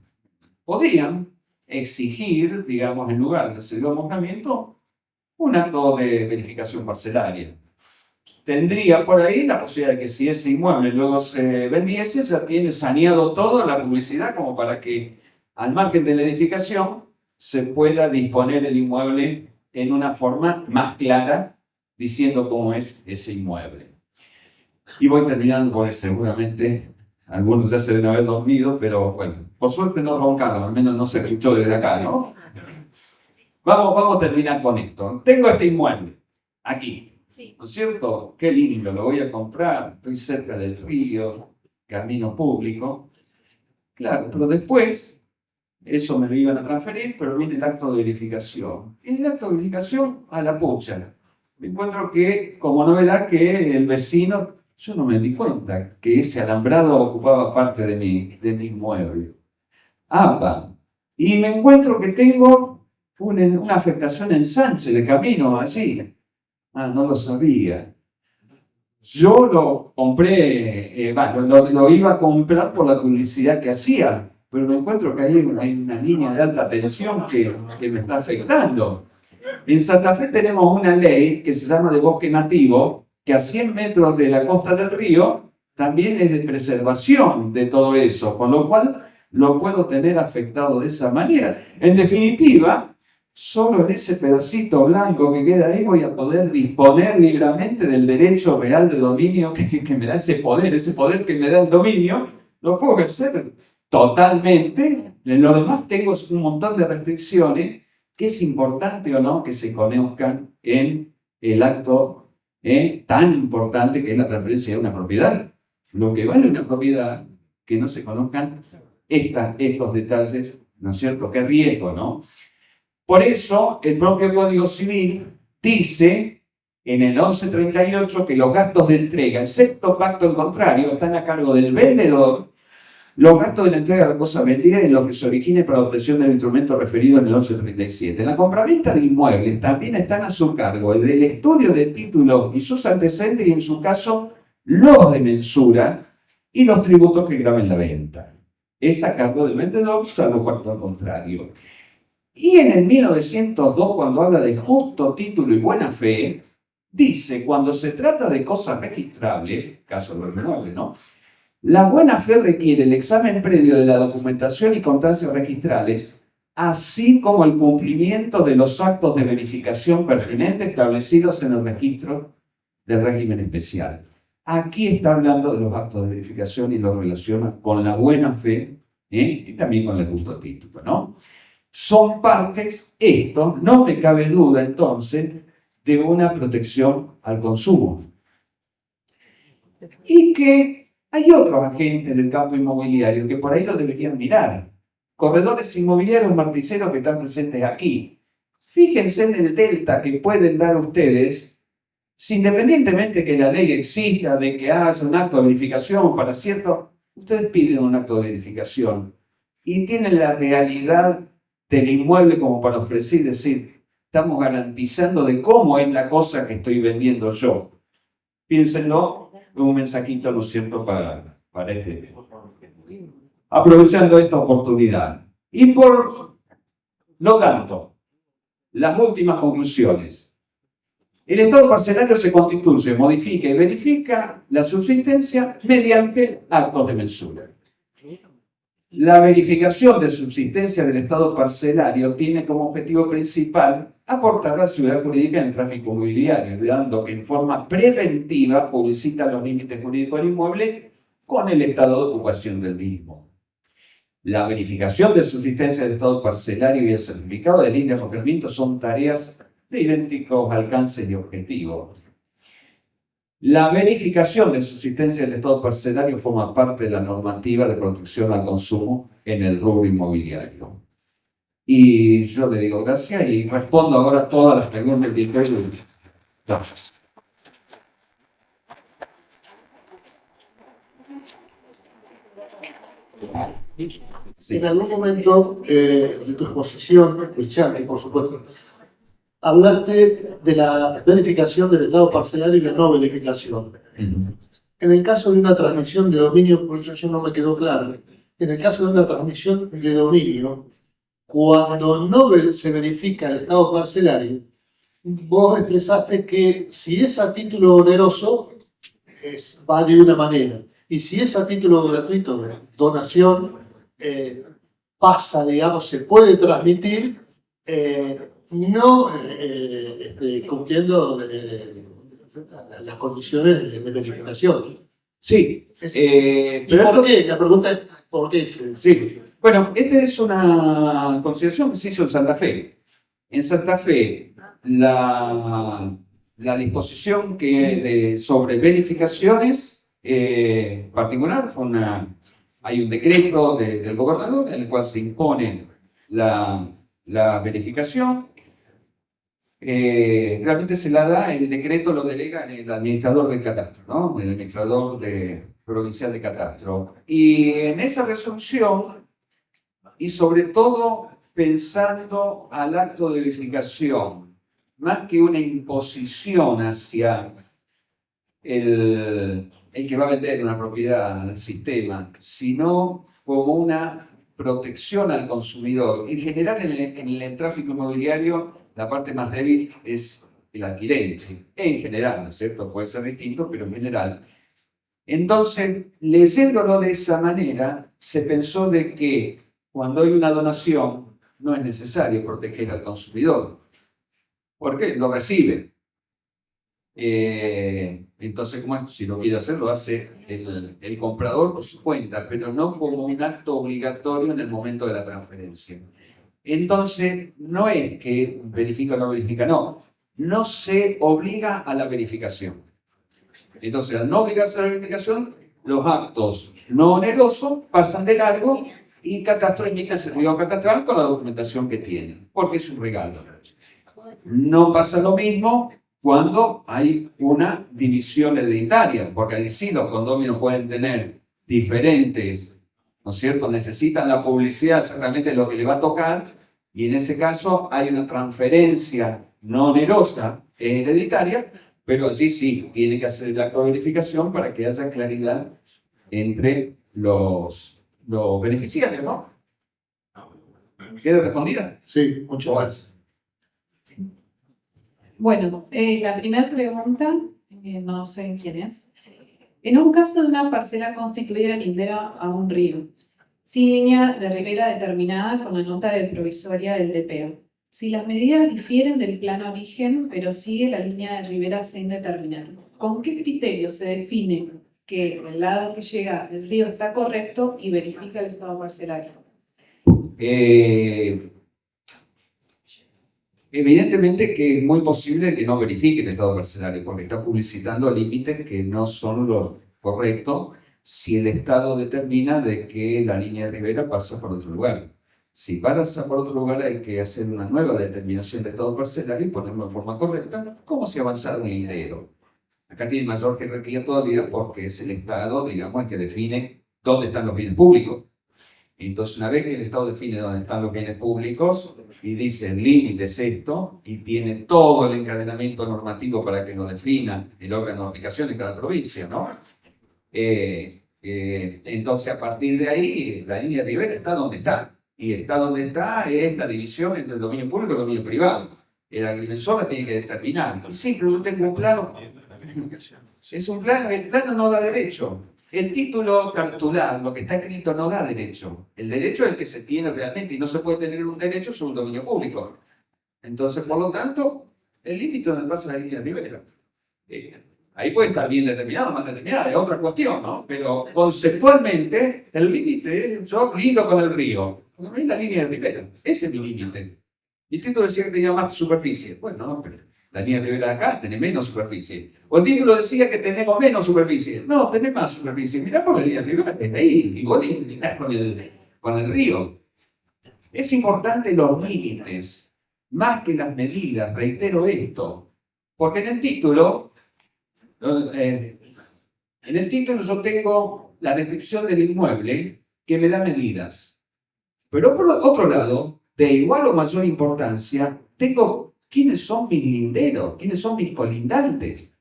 podrían exigir, digamos, en lugar del certificado de amojonamiento, un acto de verificación parcelaria. Tendría por ahí la posibilidad de que si ese inmueble luego se vendiese, ya tiene saneado toda la publicidad como para que al margen de la edificación se pueda disponer el inmueble en una forma más clara, diciendo cómo es ese inmueble. Y voy terminando porque seguramente algunos ya se deben haber dormido, pero bueno, por suerte no roncaron, al menos no se escuchó desde acá, ¿no? Vamos a terminar con esto. Tengo este inmueble aquí. ¿No es cierto? Qué lindo, lo voy a comprar, estoy cerca del río, camino público. Claro, pero después, eso me lo iban a transferir, pero viene el acto de verificación. En el acto de verificación, a la pucha. Me encuentro que, como novedad, que el vecino, yo no me di cuenta que ese alambrado ocupaba parte de mi inmueble. ¡Apa! Y me encuentro que tengo una afectación en Sánchez, de camino allí. Ah, no lo sabía. Yo lo compré, lo iba a comprar por la publicidad que hacía, pero me encuentro que hay una línea de alta tensión que me está afectando. En Santa Fe tenemos una ley que se llama de bosque nativo, que a 100 metros de la costa del río también es de preservación de todo eso, con lo cual lo puedo tener afectado de esa manera. En definitiva, solo en ese pedacito blanco que queda ahí voy a poder disponer libremente del derecho real de dominio que me da ese poder que me da el dominio, lo puedo ejercer totalmente. En lo demás tengo un montón de restricciones que es importante o no que se conozcan en el acto tan importante que es la transferencia de una propiedad. Lo que vale una propiedad, que no se conozcan estos detalles, ¿no es cierto? Qué riesgo, ¿no? Por eso, el propio Código Civil dice en el 1138 que los gastos de entrega, excepto pacto en contrario, están a cargo del vendedor, los gastos de la entrega de la cosa vendida en lo que se origine para la obtención del instrumento referido en el 1137. En la compraventa de inmuebles también están a su cargo el del estudio de títulos y sus antecedentes y, en su caso, los de mensura y los tributos que graben la venta. Es a cargo del vendedor, salvo pacto al contrario. Y en el 1902, cuando habla de justo título y buena fe, dice, cuando se trata de cosas registrables, caso de los inmuebles, ¿no? La buena fe requiere el examen previo de la documentación y constancias registrales, así como el cumplimiento de los actos de verificación pertinentes establecidos en el registro del régimen especial. Aquí está hablando de los actos de verificación y lo relaciona con la buena fe y también con el justo título, ¿no? son partes, esto, no me cabe duda entonces, de una protección al consumo. Y que hay otros agentes del campo inmobiliario que por ahí lo deberían mirar. Corredores inmobiliarios marticeros que están presentes aquí. Fíjense en el delta que pueden dar ustedes, si independientemente que la ley exija de que haya un acto de verificación para cierto, ustedes piden un acto de verificación y tienen la realidad del inmueble como para ofrecer, decir, estamos garantizando de cómo es la cosa que estoy vendiendo yo. Piénsenlo, un mensajito, ¿no es cierto?, para este. Aprovechando esta oportunidad. Y por lo tanto, las últimas conclusiones. El estado parcelario se constituye, modifica y verifica la subsistencia mediante actos de mensura. La verificación de subsistencia del estado parcelario tiene como objetivo principal aportar la seguridad jurídica en el tráfico inmobiliario, dando que en forma preventiva publicita los límites jurídicos del inmueble con el estado de ocupación del mismo. La verificación de subsistencia del estado parcelario y el certificado de línea de requerimiento son tareas de idénticos alcances y objetivos. La verificación de subsistencia del estado parcelario forma parte de la normativa de protección al consumo en el rubro inmobiliario. Y yo le digo gracias y respondo ahora a todas las preguntas que tengan. Gracias. Sí. En algún momento de tu exposición, Richard, por supuesto, hablaste de la verificación del estado parcelario y la no verificación. En el caso de una transmisión de dominio, por eso no me quedó claro, en el caso de una transmisión de dominio, cuando no se verifica el estado parcelario, vos expresaste que si es a título oneroso, va de una manera. Y si es a título gratuito de donación, pasa, digamos, se puede transmitir, no cumpliendo las condiciones de verificación. Sí. ¿Y por qué? La pregunta es, ¿por qué? Sí. Bueno, esta es una consideración que se hizo en Santa Fe. En Santa Fe, la disposición sobre verificaciones particular hay un decreto del gobernador en el cual se impone la verificación. Realmente se la da, el decreto lo delega el administrador del catastro, ¿no? El administrador provincial de catastro. Y en esa resolución, y sobre todo pensando al acto de verificación, más que una imposición hacia el que va a vender una propiedad al sistema, sino como una protección al consumidor. En general, en el tráfico inmobiliario, la parte más débil es el adquirente. En general, ¿no es cierto? Puede ser distinto, pero en general. Entonces, leyéndolo de esa manera, se pensó de que cuando hay una donación, no es necesario proteger al consumidor, porque lo recibe. Entonces, si lo quiere hacer, lo hace el comprador por su cuenta, pero no como un acto obligatorio en el momento de la transferencia. Entonces, no es que verifica o no verifica, no se obliga a la verificación. Entonces, al no obligarse a la verificación, los actos no onerosos pasan de largo y Catastro emite el certificado catastral con la documentación que tiene, porque es un regalo. No pasa lo mismo cuando hay una división hereditaria, porque allí sí los condominios pueden tener diferentes, ¿no es cierto? Necesitan la publicidad exactamente de lo que le va a tocar, y en ese caso hay una transferencia no onerosa, hereditaria, pero allí sí tiene que hacer el acto de verificación para que haya claridad entre los beneficiarios, ¿no? ¿Queda respondida? Sí, muchas gracias. Bueno, la primera pregunta, no sé quién es. En un caso de una parcela constituida lindera a un río, sin línea de ribera determinada con la nota de provisoria del DPO, si las medidas difieren del plano origen, pero sigue la línea de ribera sin determinar, ¿con qué criterio se define que el lado que llega del río está correcto y verifica el estado parcelario? Evidentemente que es muy posible que no verifique el estado parcelario, porque está publicitando límites que no son los correctos si el Estado determina de que la línea de ribera pasa por otro lugar. Si pasa por otro lugar hay que hacer una nueva determinación de estado parcelario y ponerlo en forma correcta, como si avanzara un lindero. Acá tiene mayor jerarquía todavía porque es el Estado, digamos, el que define dónde están los bienes públicos. Entonces, una vez que el Estado define dónde están los bienes públicos y dice el límite es esto, y tiene todo el encadenamiento normativo para que lo defina el órgano de aplicación en cada provincia, ¿no? Entonces, a partir de ahí, la línea de ribera está donde está. Y está donde está es la división entre el dominio público y el dominio privado. El agrimensor la tiene que determinar. Y sí, pero yo tengo un plano. Es un plano, el plano no da derecho. El título cartular, lo que está escrito, no da derecho. El derecho es el que se tiene realmente y no se puede tener un derecho sobre un dominio público. Entonces, por lo tanto, el límite donde pasa la línea de ribera. Ahí puede estar bien determinado, mal determinado, es otra cuestión, ¿no? Pero conceptualmente, el límite, yo lindo con el río. No es la línea de ribera, ese es mi límite. Y el título decía que tenía más superficie. Bueno, no, pero la línea de ribera de acá tiene menos superficie. O el título decía que tenemos menos superficie. No, tenés más superficie. Mirá por la línea de ribera, está ahí. Y vos lindás con el río. Es importante los límites, más que las medidas, reitero esto. Porque en el título yo tengo la descripción del inmueble que me da medidas. Pero por otro lado, de igual o mayor importancia, tengo quiénes son mis linderos, quiénes son mis colindantes.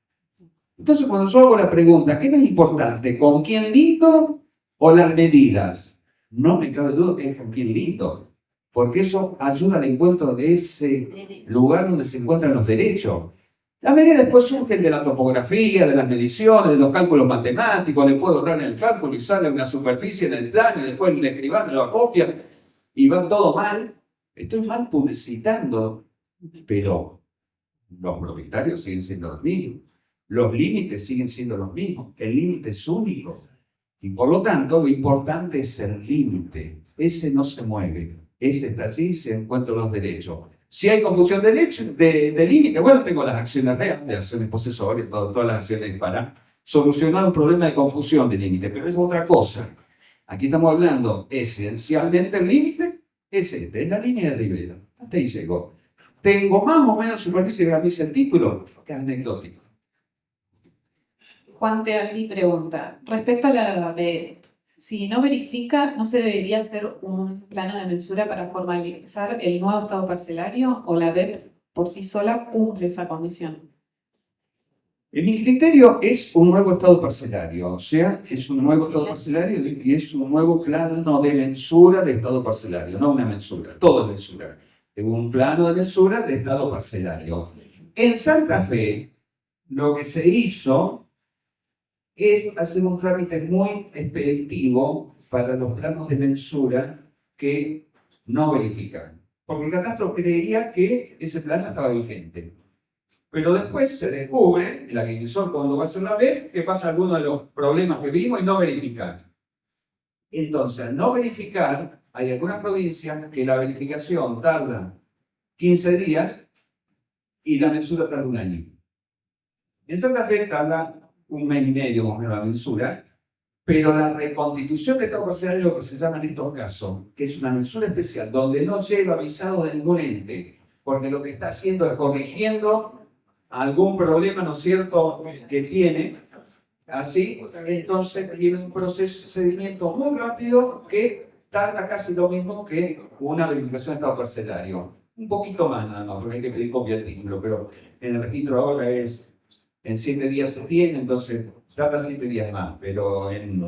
Entonces, cuando yo hago la pregunta, ¿qué es más importante? ¿Con quién lindo o las medidas? No me cabe duda que es con quién lindo, porque eso ayuda al encuentro de ese lugar donde se encuentran los derechos. Las medidas después surgen de la topografía, de las mediciones, de los cálculos matemáticos. Le puedo dar en el cálculo y sale una superficie en el plano y después el escribano lo acopia y va todo mal. Estoy mal publicitando, pero los propietarios siguen siendo los mismos. Los límites siguen siendo los mismos. El límite es único. Y por lo tanto, lo importante es el límite. Ese no se mueve. Ese está allí y se encuentran los derechos. Si hay confusión de límite, bueno, tengo las acciones reales, acciones posesorias, todas las acciones para solucionar un problema de confusión de límite, pero es otra cosa. Aquí estamos hablando esencialmente el límite, es la línea de ribera. Hasta ahí llegó. Tengo más o menos superficie que dice el título, que es anecdótico. Juan Tealdi pregunta, respecto a la B, si no verifica, ¿no se debería hacer un plano de mensura para formalizar el nuevo estado parcelario o la B por sí sola cumple esa condición? En mi criterio es un nuevo estado parcelario, o sea, es un nuevo estado parcelario y es un nuevo plano de mensura de estado parcelario, no una mensura, todo es mensura. Es un plano de mensura de estado parcelario. En Santa Fe, lo que se hizo es hacer un trámite muy expeditivo para los planos de mensura que no verifican. Porque el catastro creía que ese plano estaba vigente. Pero después se descubre, el agrimensor cuando va a hacer la B, que pasa alguno de los problemas que vimos y no verificar. Entonces, al no verificar, hay algunas provincias que la verificación tarda 15 días y la mensura tarda un año. En Santa Fe tarda un mes y medio más o menos la mensura, pero la reconstitución de estado parcelario es lo que se llama en estos casos, que es una mensura especial, donde no lleva avisado de ningún ente, porque lo que está haciendo es corrigiendo algún problema, ¿no es cierto?, que tiene, así, entonces tiene un procedimiento muy rápido que tarda casi lo mismo que una verificación de estado parcelario. Un poquito más nada más, porque hay que pedir copia del título, pero en el registro ahora es en 7 días se tiene, entonces tarda 7 días más, pero en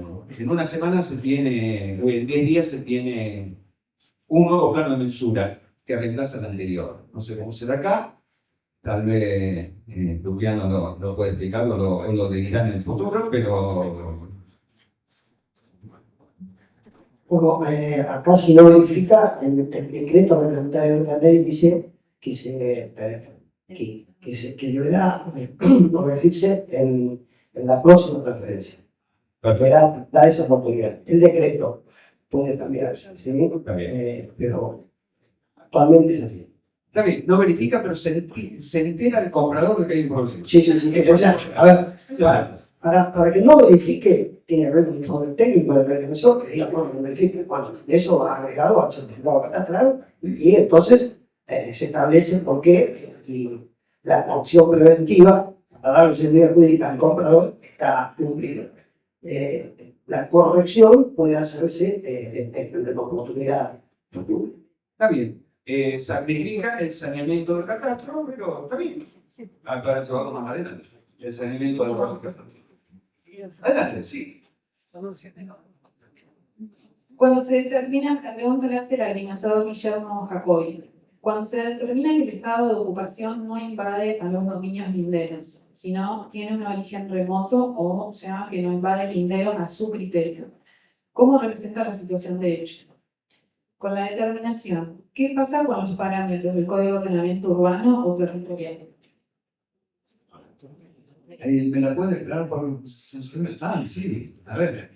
una semana se tiene, en 10 días se tiene un nuevo plano de mensura que reemplaza el anterior. No sé cómo será acá, tal vez Luciano lo puede explicar o lo dirán en el futuro, pero... Bueno, acá si no verifica, el decreto reglamentario de la ley dice que deberá corregirse en la próxima referencia. Da esa oportunidad. El decreto puede cambiarse, ¿sí? Pero actualmente es así. Está bien, no verifica, pero se entera el comprador de que hay un problema. Sí, sí, sí. O sea, a ver, para que no verifique, tiene que haber un informe técnico del agrimensor que diga, bueno, no verifique. Bueno, eso va agregado al certificado catastral y entonces se establece por qué y la acción preventiva para darle seguridad jurídica al comprador está cumplida. La corrección puede hacerse en la oportunidad futura. Está bien. Sacrifica el saneamiento del catastro, pero está bien. Para llevarlo más adelante. El saneamiento del catastro. Adelante, sí. Cuando se determina, la pregunta le hace el agrimensor Guillermo Jacobi. Cuando se determina que el estado de ocupación no invade a los dominios linderos, sino tiene un origen remoto o sea que no invade linderos a su criterio, ¿cómo representa la situación de hecho? Con la determinación, ¿qué pasa con los parámetros del Código de Ordenamiento Urbano o Territorial? ¿Me la puede aclarar por...? Ah, sí. A ver.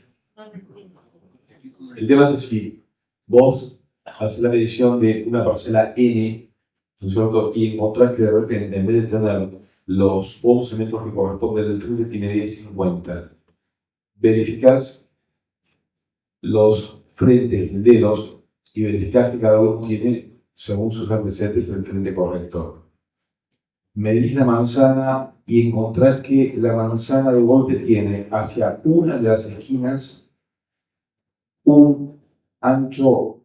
El tema es así. Vos haces la medición de una parcela N, ¿no es cierto? Y encontrás que de repente, en vez de tener los pocos elementos que corresponden del frente, tiene 10,50. Verificás los frentes linderos y verificás que cada uno tiene, según sus antecedentes, el frente correcto. Medís la manzana y encontrás que la manzana de golpe tiene hacia una de las esquinas un ancho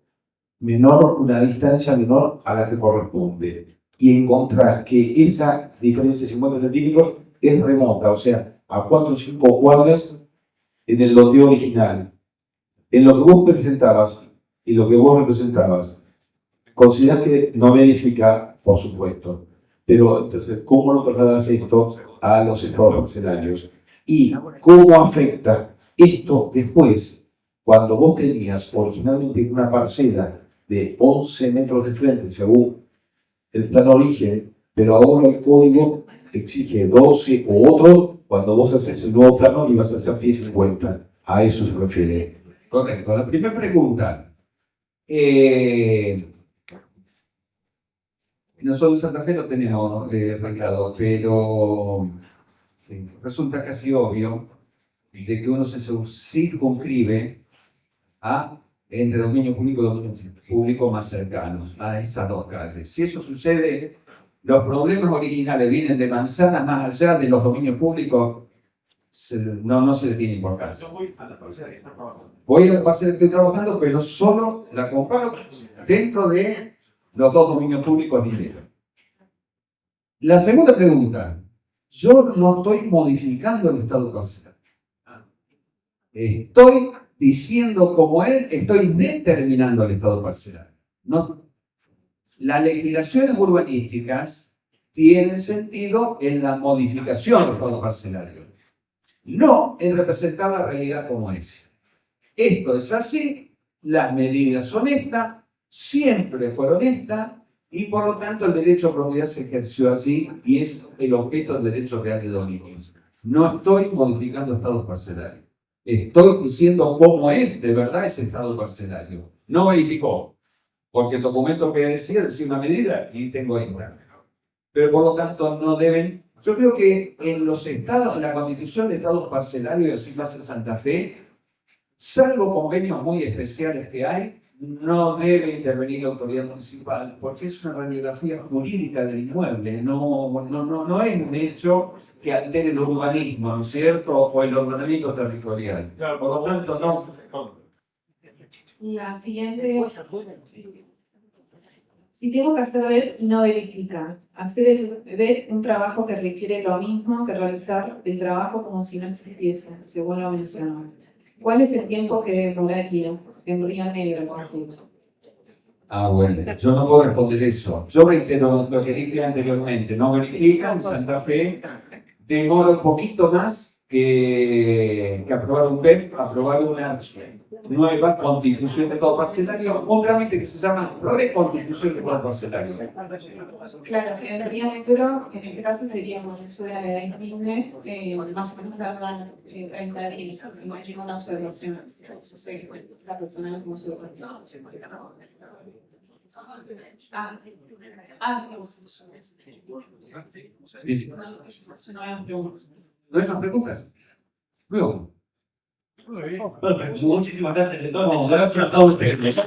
menor, una distancia menor a la que corresponde. Y encontrás que esa diferencia de 50 centímetros es remota, o sea, a 4 o 5 cuadras en el loteo original. En lo que vos presentabas y lo que vos representabas, considerás que no verifica, por supuesto. Pero entonces, ¿cómo lo trasladas esto a los estados parcelarios? ¿Y cómo afecta esto después, cuando vos tenías originalmente una parcela de 11 metros de frente según el plano origen, pero ahora el código exige 12 o otro, cuando vos haces el nuevo plano y vas a hacer 10,50? A eso se refiere. Correcto. La primera pregunta. Nosotros en Santa Fe lo tenemos arreglado, pero resulta casi obvio de que uno se circunscribe a entre dominio público y dominio público más cercanos a esas dos calles. Si eso sucede, los problemas originales vienen de manzanas más allá de los dominios públicos, no se le tiene importancia. Voy a la parcela que estoy trabajando, pero solo la comparo dentro de los dos dominios públicos lineros. La segunda pregunta, yo no estoy modificando el estado parcelar. Estoy diciendo cómo es, estoy determinando el estado parcelar. No. Las legislaciones urbanísticas tienen sentido en la modificación del estado parcelario, no en representar la realidad como es. Esto es así, las medidas son estas, siempre fueron estas, y por lo tanto el derecho a propiedad se ejerció allí y es el objeto del derecho real de dominio. No estoy modificando estados parcelarios. Estoy diciendo cómo es de verdad ese estado parcelario. No verificó, porque el documento que decía una medida y tengo esta. Pero por lo tanto no deben. Yo creo que en los estados, en la constitución de estados parcelarios, así va a ser Santa Fe, salvo convenios muy especiales que hay, no debe intervenir la autoridad municipal, porque es una radiografía jurídica del inmueble, no es un hecho que altere el urbanismo, ¿no es cierto?, o el ordenamiento territorial. Por lo tanto, no. La siguiente. Si tengo que hacer ver y no verificar, hacer ver un trabajo que requiere lo mismo que realizar el trabajo como si no existiese, según lo mencionado. ¿Cuál es el tiempo que demoraría en Río Negro, por ejemplo? Bueno, yo no puedo responder eso. Yo reitero lo que dije anteriormente, no verifican, Santa Fe demora un poquito más que aprobar un PEP, aprobar una nueva constitución de estado parcelario, un trámite que se llama reconstitución de estado parcelario. Claro, en Río Negro, en este caso sería una mesura de INE, más o menos tardan 30 días, si no hay una observación. La persona como se lo Bien. No hay más preguntas. ¿No hay más preguntas? Luego. Perfecto. Muchísimas gracias. No, gracias a ustedes.